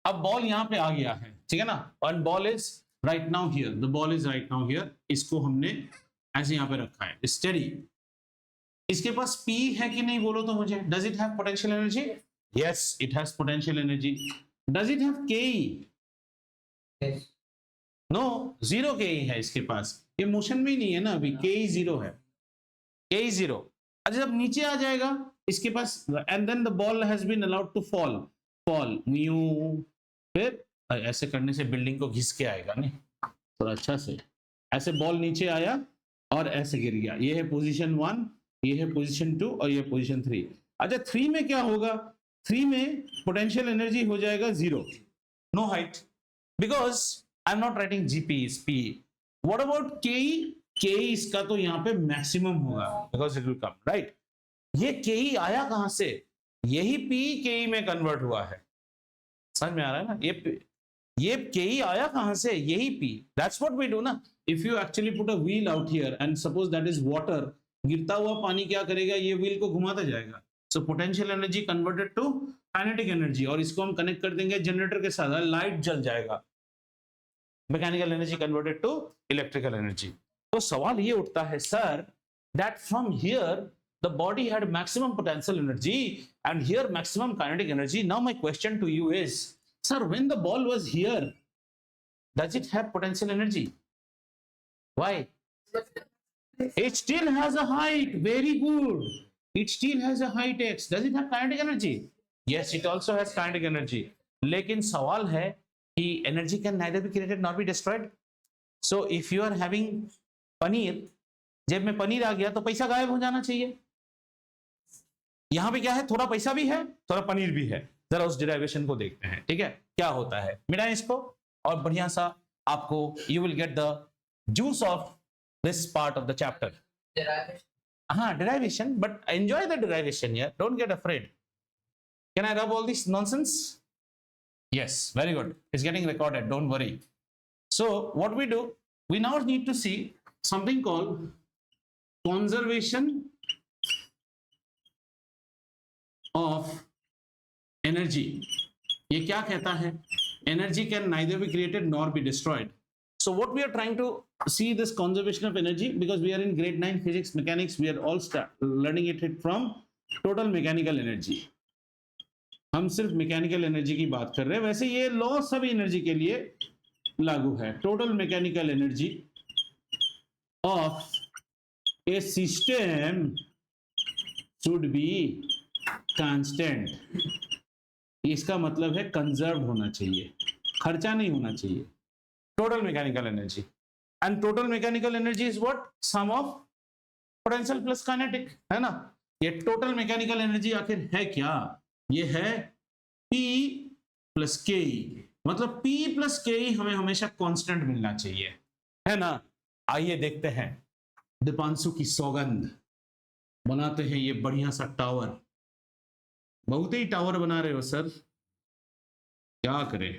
अब बॉल यहां पे आ गया है, ठीक है ना, और ball is right now here, the ball is right now here, इसको हमने ऐसे यहां पे रखा है स्टेडी। इसके पास P है कि नहीं बोलो तो मुझे, does it have potential energy? Yes, it has potential energy. Does it have Ke? Yes. No, zero Ke है इसके पास, ये मोशन में ही नहीं है ना अभी, Ke जीरो है, Ke जीरो। अच्छा, जब नीचे आ जाएगा इसके पास, and then the ball has been allowed to fall, fall new, फिर ऐसे करने से बिल्डिंग को घिस के आएगा, नहीं थोड़ा अच्छा से, ऐसे बॉल नीचे आया और ऐसे गिर गया, ये है पोजीशन 1, ये है पोजीशन 2 और ये पोजीशन 3। अच्छा, 3 में क्या होगा? 3 में पोटेंशियल एनर्जी हो जाएगा zero, no height, because I am not writing GP is P. What about K? K इसका तो यहाँ पे मैक्सिमम होगा, because it will come, right? ये के आया कहां से? यही पी के में कन्वर्ट हुआ है, समझ में आ रहा है ना? ये के आया कहां से? यही P. That's what we do ना, if you actually put a wheel out here and suppose that is water, गिरता हुआ पानी क्या करेगा? ये व्हील को घुमाता जाएगा। So potential energy converted to kinetic energy, और इसको हम कनेक्ट कर देंगे जनरेटर के साथ, लाइट जल जाएगा, mechanical energy converted to electrical energy. तो सवाल ये उठता है, sir, that from here the body had maximum potential energy and here maximum kinetic energy. Now my question to you is, sir, when the ball was here, does it have potential energy? Why? It still has a height, very good, it still has a height x. Does it have kinetic energy? Yes, it also has kinetic energy. लेकिन सवाल है कि energy can neither be created nor be destroyed. So if you are having paneer, जेब में पनीर आ गया तो पैसा गायब हो जाना चाहिए। यहां पे क्या है? थोड़ा पैसा भी है, थोड़ा पनीर भी है। जरा उस डिराइवेशन को देखते हैं, ठीक है, क्या होता है। मिटाएं इसको और बढ़िया सा आपको, you will get the juice of this part of the chapter. हाँ, derivation, but enjoy the derivation यार, don't get afraid. Can I rub all this nonsense? Yes, very good, it's getting recorded, don't worry. So what we do, we now need to see something called conservation of energy। ये क्या कहता है? Energy can neither be created nor be destroyed. So what we are trying to see this conservation of energy, because we are in grade 9 physics mechanics, we are all learning it from total mechanical energy। हम सिर्फ मैकेनिकल एनर्जी की बात कर रहे हैं, वैसे ये लॉ सभी एनर्जी के लिए लागू है। Total mechanical energy of a system should be constant। इसका मतलब है कंजर्व होना चाहिए, खर्चा नहीं होना चाहिए। Total mechanical energy, and total mechanical energy is what? Sum of potential plus kinetic, है ना? ये टोटल मैकेनिकल एनर्जी आखिर है क्या? ये है P प्लस के, मतलब P प्लस के हमें हमेशा कांस्टेंट मिलना चाहिए, है ना? आइए देखते हैं, दीपांशु की सौगंध, बनाते हैं ये बढ़िया सा टावर। बहुत ही टावर बना रहे हो सर, क्या करें?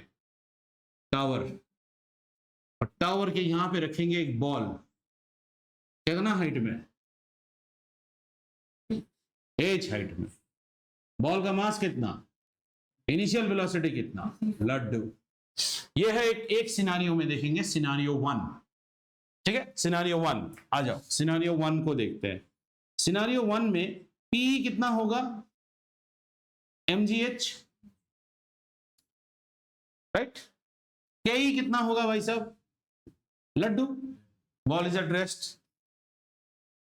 टावर, और टावर के यहां पे रखेंगे एक बॉल, कितना हाइट में? h हाइट में। बॉल का मास कितना? इनिशियल वेलोसिटी कितना? लड्डू। ये है एक सिनारियो में देखेंगे, सिनारियो 1, ठीक है? सिनारियो 1, आ जाओ, सिनारियो 1 को देखते हैं। सिनारियो 1 में P कितना होगा? mgh, right? Ke कितना होगा भाई साहब? लड्डू। Ball is at rest,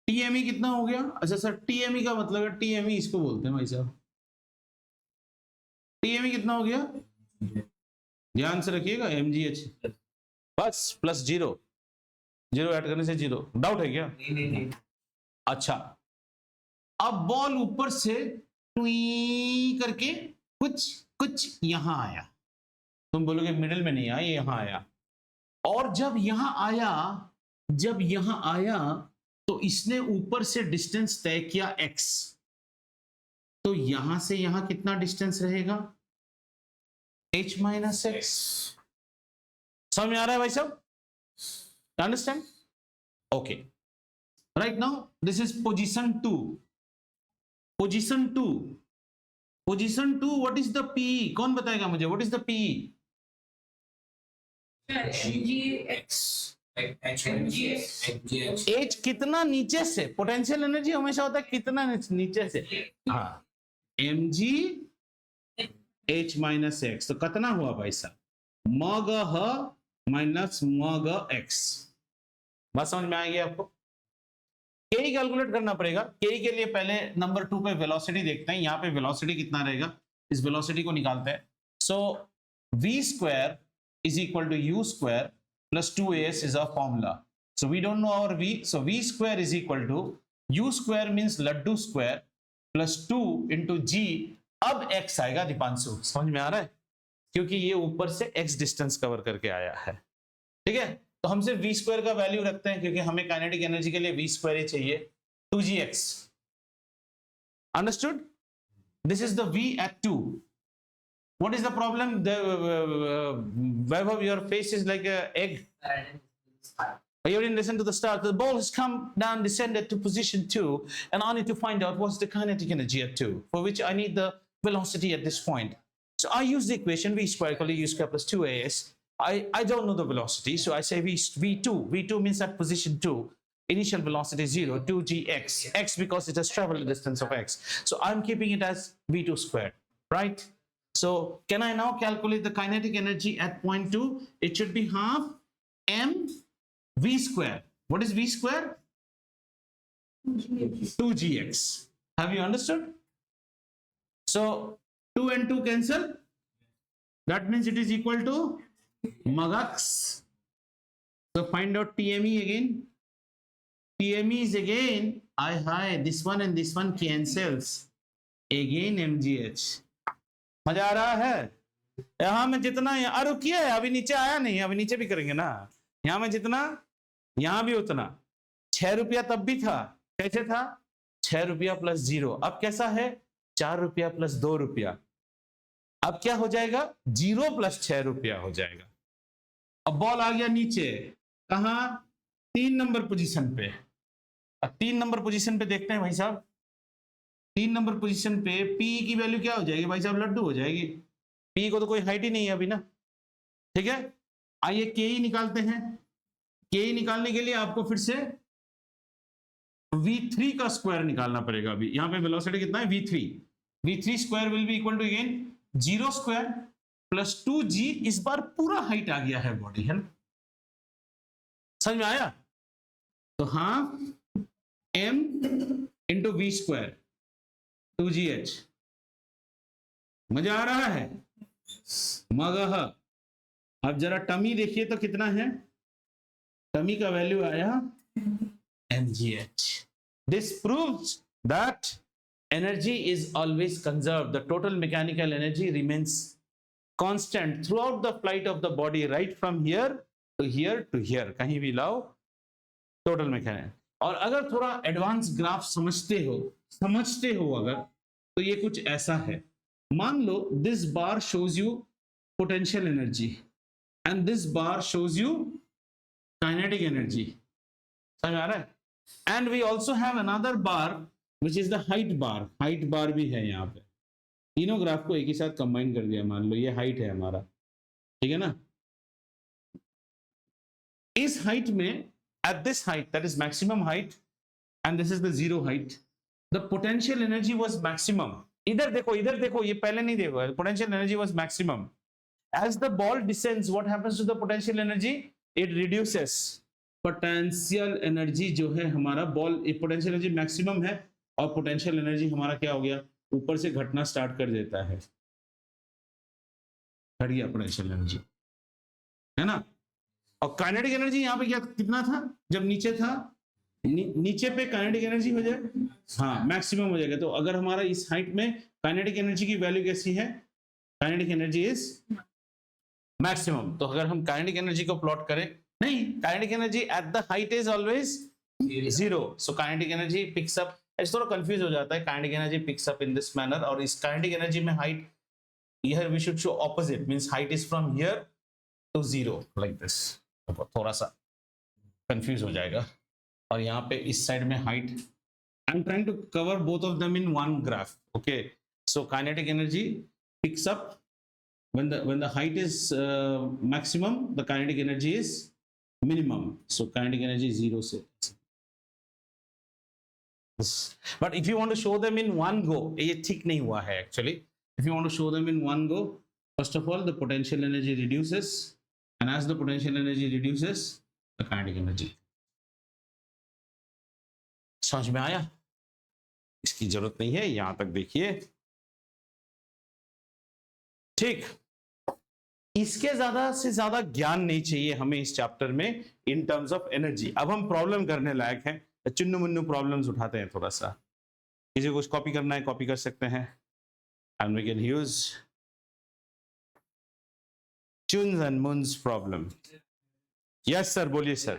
TME कितना हो गया? अच्छा सर, टीएमई का मतलब है, टीएमई इसको बोलते हैं भाई साहब, टीएमई कितना हो गया? ध्यान से रखिएगा, एमजीएच बस प्लस जीरो, जीरो ऐड करने से जीरो। डाउट है क्या? नहीं। अच्छा, अब बॉल ऊपर से ट्वी करके कुछ यहां आया, तुम बोलोगे मिडिल में नहीं आया, यहां आया, और जब यहां आया तो इसने ऊपर से डिस्टेंस तय किया x, तो यहां से यहां कितना डिस्टेंस रहेगा? h minus x. समझ में आ रहा है भाई साहब? Understand? Okay, right now this is position 2। Position 2, what is the P? कौन बताएगा मुझे what is the P? H कितना नीचे से, पोटेंशियल एनर्जी हमेशा होता है कितना नीचे से, हाँ, M G H minus X, तो कितना हुआ भाई साहब? मग ह माइनस मग एक्स। बात समझ में आएगी आपको? के कैलकुलेट करना पड़ेगा। के लिए पहले नंबर 2 पे वेलोसिटी देखते हैं, यहाँ पे वेलोसिटी कितना रहेगा, इस वेलोसिटी को निकालते हैं। सो v square is equal to u square plus 2as is our formula. So we don't know our v, so v square is equal to u square means laddu square plus 2 into g। अब x आएगा दीपांशु, समझ में आ रहा है? क्योंकि ये ऊपर से x डिस्टेंस कवर करके आया है, ठीक है? तो हम सिर्फ v स्क्वायर का वैल्यू रखते हैं क्योंकि हमें काइनेटिक एनर्जी के लिए v स्क्वायर ही चाहिए, 2gx। Understood? This is the v at 2। What is the problem? The Vaibhav, your face is like an egg. You didn't listen to the start. The ball has come down, descended to position 2, and I need to find out what's the kinetic energy at 2, for which I need the velocity at this point. So I use the equation v square equal to u square plus 2as. I don't know the velocity, so I say v2. V2 means at position 2. Initial velocity 0, 2gx. X because it has traveled the distance of x. So I'm keeping it as v2 squared, right? So can I now calculate the kinetic energy at point 2? It should be half m v square. What is v square? 2gx. Have you understood? So 2 and 2 cancel. That means it is equal to magax. So find out TME again. TME is again, this one and this one cancels. Again mgh. मजा आ रहा है? यहां में जितना, अरे किया है अभी, नीचे आया नहीं, अभी नीचे भी करेंगे ना। यहां में जितना, यहां भी उतना। 6 रुपया तब भी था, कैसे था? 6 रुपया प्लस 0। अब कैसा है? 4 रुपया प्लस 2 रुपया। अब क्या हो जाएगा? 0 प्लस 6 रुपया हो जाएगा। अब बॉल आ गया नीचे, कहां? 3 नंबर पोजीशन पे। अब 3 नंबर पोजीशन पे देखते हैं भाई साहब। 3 नंबर पोजीशन पे P की वैल्यू क्या हो जाएगी भाई साहब? लड्डू हो जाएगी। P को तो कोई हाइट ही नहीं है अभी ना, ठीक है? आइए के ही निकालते हैं। के ही निकालने के लिए आपको फिर से v3 का स्क्वायर निकालना पड़ेगा। अभी यहाँ पे वेलोसिटी कितना है? v3। v3 square will be equal to again 0 square plus 2g। इस बार पूरा हाइट आ गया है बॉडी, है ना? समझ में आया? तो हाँ, m into we square 2gh। मजा आ रहा है? मगह। अब जरा टमी देखिए तो कितना है? टमी का वैल्यू आया mgh। This proves that energy is always conserved. The total mechanical energy remains constant throughout the flight of the body, right from here to here to here. कहीं भी लाओ total mechanical। और अगर थोड़ा एडवांस ग्राफ समझते हो अगर, तो ये कुछ ऐसा है। मान लो this bar shows you potential energy and this bar shows you kinetic energy. समझ आ रहा है? And we also have another bar which is the height bar. Height bar भी है यहाँ पे। तीनों ग्राफ को एक ही साथ कंबाइन कर दिया। मान लो ये हाइट है हमारा, ठीक है ना? इस हाइट में, at this height, that is maximum height, and this is the zero height, the potential energy was maximum. इधर देखो, ये पहले नहीं देखो। Potential energy was maximum. As the ball descends, what happens to the potential energy? It reduces. Potential energy जो है हमारा बॉल, पोटेंशियल एनर्जी मैक्सिमम है और पोटेंशियल एनर्जी हमारा क्या हो गया, ऊपर से घटना स्टार्ट कर देता है, घट गया पोटेंशियल एनर्जी, है ना। और काइनेटिक एनर्जी यहाँ पे क्या कितना था, जब नीचे था, नीचे पे काइनेटिक एनर्जी हो जाए, हाँ मैक्सिमम हो जाएगा। तो अगर हमारा इस हाइट में काइनेटिक एनर्जी की वैल्यू कैसी है, काइनेटिक एनर्जी इज मैक्सिमम। तो अगर हम काइनेटिक एनर्जी को प्लॉट करें, नहीं, kinetic energy at the height is always zero, so kinetic energy picks up, ऐसे थोड़ा कंफ्यूज हो जाता है, kinetic energy picks up in this manner, और इस काइनेटिक एनर्जी में height, here we should show opposite, means height is from here to zero like this, थोड़ा सा कंफ्यूज हो जाएगा। और यहाँ पे इस साइड में height, I am trying to cover both of them in one graph, okay. So kinetic energy picks up when the height is maximum, the kinetic energy is minimum, so kinetic energy is 0 से, but if you want to show them in one go, ये ठीक नहीं हुआ है actually, if you want to show them in one go, first of all the potential energy reduces, and as the potential energy reduces, the kinetic energy, समझ में आया, इसकी जरूरत नहीं है, यहां तक देखिए, ठीक। इसके ज्यादा से ज्यादा ज्ञान नहीं चाहिए हमें इस चैप्टर में इन टर्म्स ऑफ एनर्जी। अब हम प्रॉब्लम करने लायक हैं, चुन्नू मुन्नू प्रॉब्लम्स उठाते हैं थोड़ा सा, किसी को कुछ कॉपी करना है कॉपी कर सकते हैं, एंड वी कैन यूज चुन्स एंड मुन्स प्रॉब्लम। यस सर, बोलिए sir.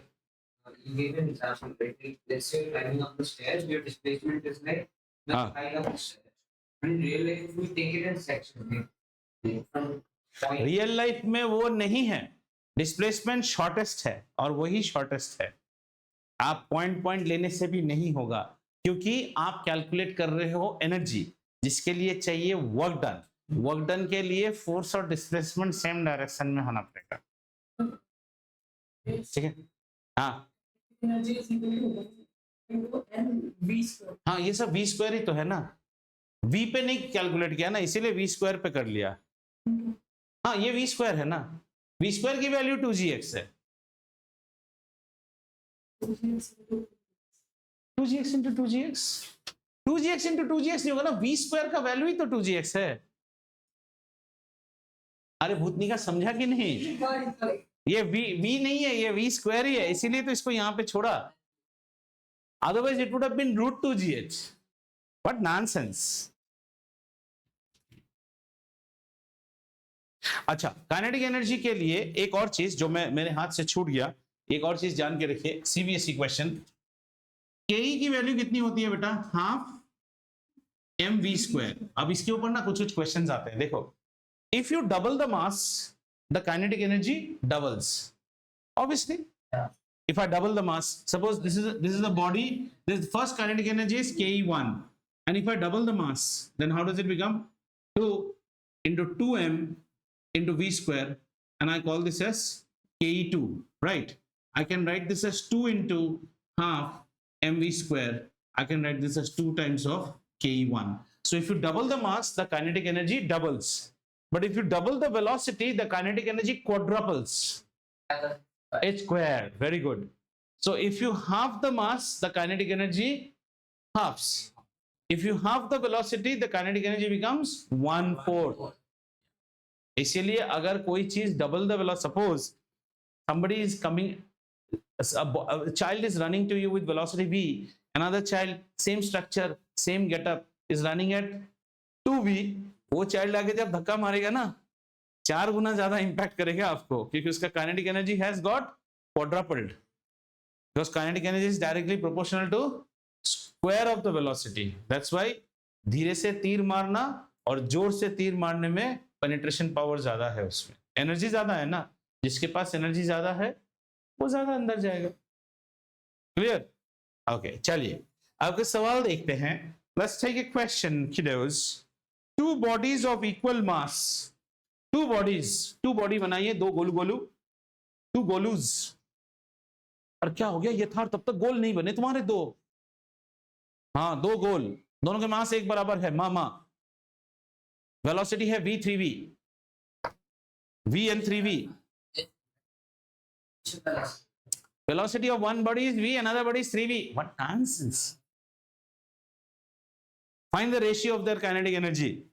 You gave an example, right? Let's say you're climbing up the stairs, your displacement is like the height of the stairs. In real life, if we take it in sections, from point, real life में वो नहीं है, डिस्प्लेसमेंट शॉर्टेस्ट है और वही शॉर्टेस्ट है, आप पॉइंट पॉइंट लेने से भी नहीं होगा, क्योंकि आप कैलकुलेट कर रहे हो एनर्जी, जिसके लिए चाहिए वर्क डन, वर्क डन के लिए फोर्स और डिस्प्लेसमेंट सेम डायरेक्शन में होना पड़ेगा, ठीक है। हाँ हाँ, ये सब v स्क्वायर ही तो है ना, v पे नहीं कैलकुलेट किया ना, इसीलिए v स्क्वायर पे कर लिया। हाँ, ये v स्क्वायर है ना, v स्क्वायर की वैल्यू 2gx है, 2gx into 2gx, 2gx into 2gx नहीं होगा ना, v स्क्वायर का वैल्यू ही तो 2gx है। अरे भूतनी का समझा कि नहीं, ये v नहीं है, ये v स्क्वायर ही है, इसीलिए तो इसको यहां पे छोड़ा, otherwise it would have been root 2gh, what nonsense. अच्छा, काइनेटिक एनर्जी के लिए एक और चीज जो मेरे हाथ से छूट गया, एक और चीज जान के रखिए, सीबीएसई क्वेश्चन, के की वैल्यू कितनी होती है बेटा, हाफ एम वी स्क्वायर। अब इसके ऊपर ना कुछ कुछ क्वेश्चन आते हैं, देखो, if U double the mass the kinetic energy doubles, obviously. Yeah. If I double the mass, suppose this is a body, this first kinetic energy is ke1, and if I double the mass, then how does it become, 2 into 2m into v square, and I call this as ke2, right? I can write this as 2 into half mv square, I can write this as 2 times of ke1. So if you double the mass, the kinetic energy doubles. But if you double the velocity, the kinetic energy quadruples. H squared. Very good. So if you halve the mass, the kinetic energy halves. If you halve the velocity, the kinetic energy becomes 1/4. इसीलिए अगर कोई चीज double the velocity, suppose somebody is coming, a child is running to you with velocity v, another child, same structure, same getup, is running at 2v, वो चाइल्ड आगे जब धक्का मारेगा ना, 4 गुना ज्यादा इंपैक्ट करेगा आपको, क्योंकि उसका kinetic energy has got quadrupled, because kinetic energy is directly proportional to square of the velocity. That's why धीरे से तीर मारना और जोर से तीर मारने में पेनिट्रेशन पावर ज्यादा है, उसमें एनर्जी ज्यादा है ना, जिसके पास एनर्जी ज्यादा है वो ज्यादा अंदर जाएगा। क्लियर? ओके, चलिए आपके सवाल देखते हैं। Let's take a question kiddos, two bodies of equal mass, two body बनाइए, दो गोलू, two गोलूज। और क्या हो गया, ये था तब तक गोल नहीं बने तुम्हारे दो, हाँ 2 गोल, दोनों के मास एक बराबर है, मामा, वेलोसिटी है v3v, v and 3v, Velocity of one body is v, another body is 3v. What nonsense. Find the ratio of their kinetic energy.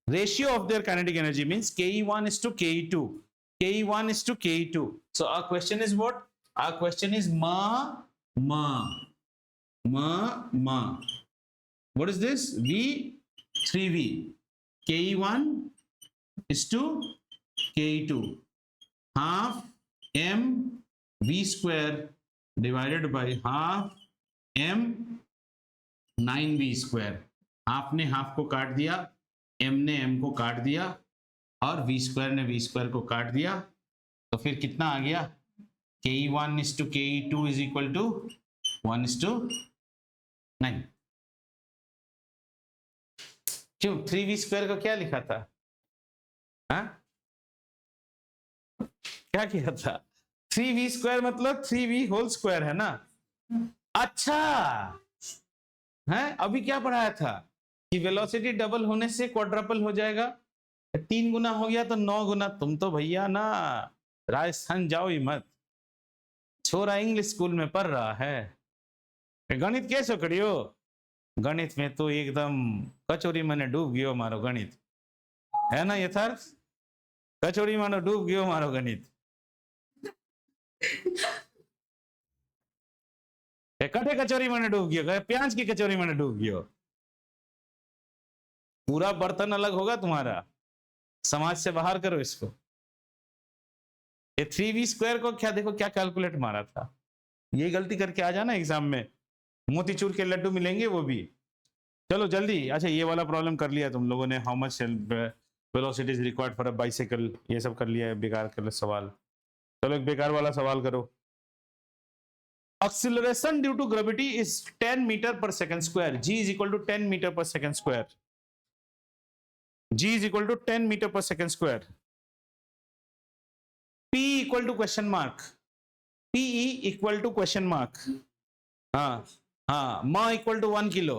Ratio of their kinetic energy means Ke1 is to Ke2. Ke1 is to Ke2. So our question is what? Our question is ma. What is this? V, 3v. Ke1 is to Ke2. Half m v square divided by half m 9v square. Half ने हाफ को काट दिया, m ने m को काट दिया और v स्क्वायर ने v स्क्वायर को काट दिया, तो फिर कितना आ गया? Ke1 is to Ke2 is equal to 1 is to 9. क्यों 3v स्क्वायर को क्या लिखा था? हाँ क्या किया था? 3v स्क्वायर मतलब 3v होल स्क्वायर है ना. अच्छा है, अभी क्या पढ़ाया था कि वेलोसिटी डबल होने से क्वाड्रपल हो जाएगा, 3 गुना हो गया तो 9 गुना. तुम तो भैया ना राजस्थान जाओ ही मत, छोरा इंग्लिश स्कूल में पढ़ रहा है. गणित कैसे करियो? गणित में तो एकदम कचोरी मैंने डूब गयो मारो गणित है ना. यथार्थ कचोरी मानो डूब गयो मारो गणित. कटे कचोरी मैंने डूब गयो, प्याज की कचोरी मैंने डूब गयो. पूरा बर्तन अलग होगा तुम्हारा, समाज से बाहर करो इसको. ये 3v स्क्वायर को क्या देखो क्या कैलकुलेट मारा था. ये गलती करके आ जाना एग्जाम में, मोतीचूर के लड्डू मिलेंगे वो भी. चलो जल्दी. अच्छा ये वाला प्रॉब्लम कर लिया तुम लोगों ने, how much velocity is required for a bicycle, ये सब कर लिया है. बेकार कर सवाल. चलो एक बेकार वाला सवाल करो. Acceleration due to gravity is 10 meter per second square. G is equal to 10 meter per second square. G is equal to 10 meter per second square. P equal to question mark. PE equal to question mark. Ma equal to 1 kilo.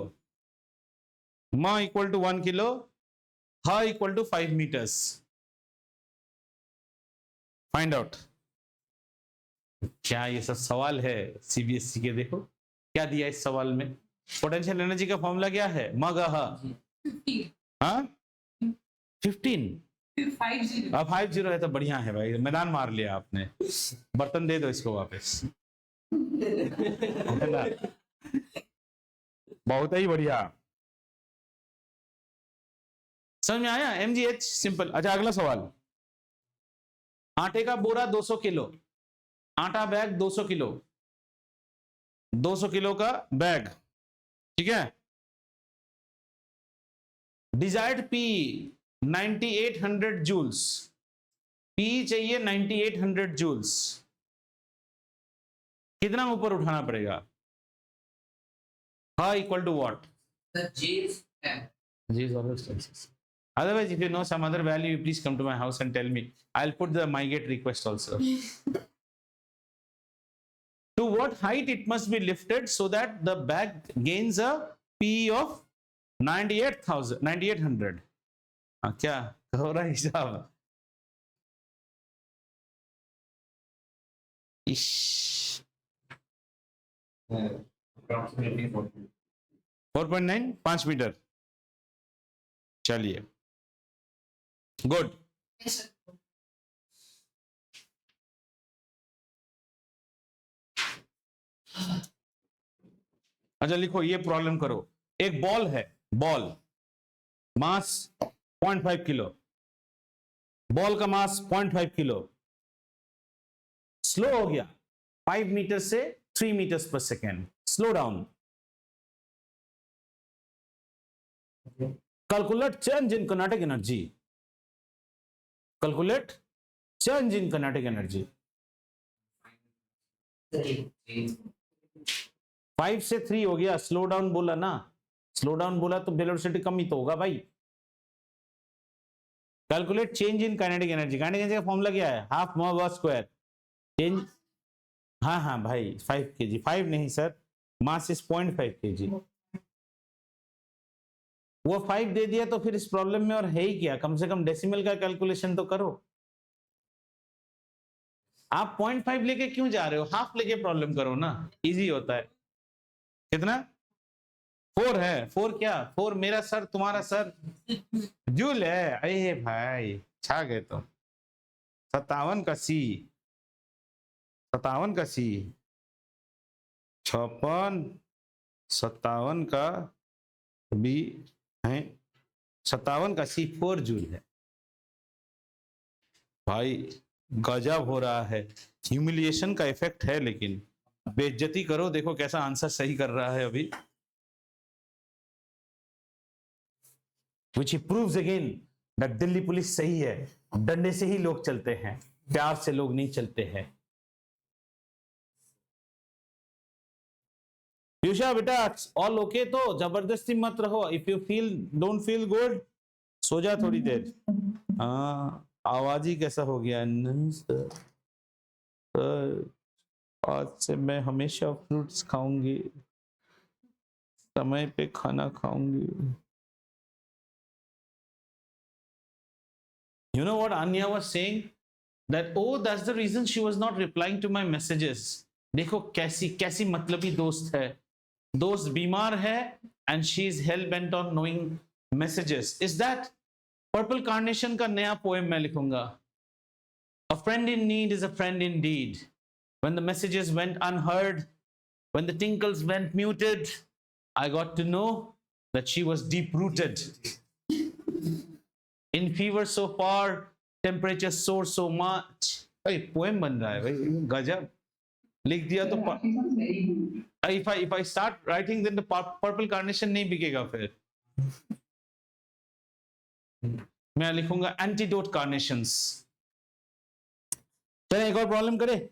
Ma equal to 1 kilo. Ha equal to 5 meters. Find out. क्या ये सब सवाल है सीबीएसई के? देखो क्या दिया इस सवाल में. पोटेंशियल एनर्जी का फॉर्मूला क्या है? मगह. हाँ 15. 50 है तो बढ़िया है भाई, मैदान मार लिया आपने. बर्तन दे दो इसको वापस. बहुत ही बढ़िया. समझ में आया? MGH simple. अच्छा अगला सवाल. आटे का बोरा 200 किलो. आटा बैग 200 किलो. 200 किलो का बैग, ठीक है. Desired P 9800 joules. पी चाहिए 9800 जूल्स. कितना ऊपर उठाना पड़ेगा? H equal to what? Otherwise, if you know some other value, you please come to my house and tell me. I'll put the MyGate request also. To what height it must be lifted so that the bag gains a P of 9800? क्या हो रहा है हिसाब? Approximately 4.9 5 metre. चलिए गुड. अच्छा लिखो, ये प्रॉब्लम करो. एक बॉल है, बॉल मास 0.5 किलो. बॉल का मास 0.5 किलो. स्लो हो गया 5 मीटर से 3 मीटर्स पर second. Slow down. Calculate change in kinetic energy. Calculate change in kinetic energy. 5 से 3 हो गया. स्लो डाउन बोला ना, स्लो डाउन बोला तो वेलोसिटी कम ही तो होगा भाई. Calculate change in kinetic energy. Kinetic energy का फॉर्मूला क्या है? हाफ म v स्क्वायर. चेंज, हाँ भाई 5 kg. 5 नहीं सर, मास इज 0.5 kg. वो 5 दे दिया तो फिर इस प्रॉब्लम में और है ही क्या? कम से कम डेसिमल का कैलकुलेशन तो करो. आप 0.5 लेके क्यों जा रहे हो? हाफ लेके प्रॉब्लम करो ना, इजी होता है। कितना? 4 है। 4 क्या? 4 मेरा सर तुम्हारा सर जूल है। अरे भाई छा गए तुम। 57 का सी, 57 का सी, 56, 57 का बी है, 57 का सी 4 जूल है। भाई गजब हो रहा है, ह्यूमिलिएशन का इफेक्ट है, लेकिन बेइज्जती करो। देखो कैसा आंसर सही कर रहा है अभी, which he proves again that Delhi police सही है। डंडे से ही लोग चलते हैं, प्यार से लोग नहीं चलते हैं। पीयूषा बेटा ऑल ओके? तो जबरदस्ती मत रहो। If you feel don't feel good, सो जा थोड़ी देर। हाँ आवाज ही कैसा हो गया। नहीं सर, आज से मैं हमेशा फ्रूट्स खाऊंगी, समय पे खाना खाऊंगी। You know what Anya was saying? That oh, that's the reason she was not replying to my messages. देखो कैसी कैसी मतलबी दोस्त है। दोस्त बीमार है and she is hell bent on knowing messages. Is that Purple Carnation का नया poem मैं लिखूंगा। A friend in need is a friend indeed. When the messages went unheard, when the tinkles went muted, I got to know that she was deep rooted. In fever so far, temperature soar so much. अरे पोएम बन रहा है भाई, गजब लिख दिया तो। if I start writing then the purple carnation नहीं बिकेगा फिर। मैं लिखूंगा antidote carnations। चलिए एक और प्रॉब्लम करें,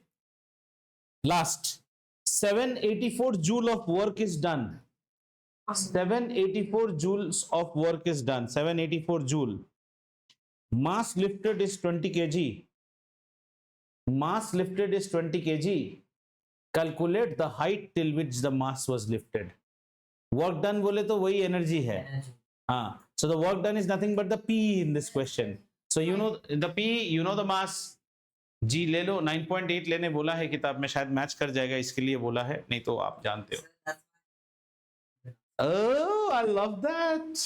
last. 784 joule of work is done. 784 joules of work is done. 784 joule. Mass lifted is 20 kg. Mass lifted is 20 kg. Calculate the height till which the mass was lifted. Work done बोले तो वही energy है। हाँ, so the work done is nothing but the P in this question. So you know the P, you know the mass. जी ले लो, 9.8 लेने बोला है किताब में, शायद मैच कर जाएगा इसके लिए बोला है, नहीं तो आप जानते हो। Oh, I love that.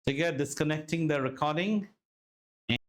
ठीक है, disconnecting the recording.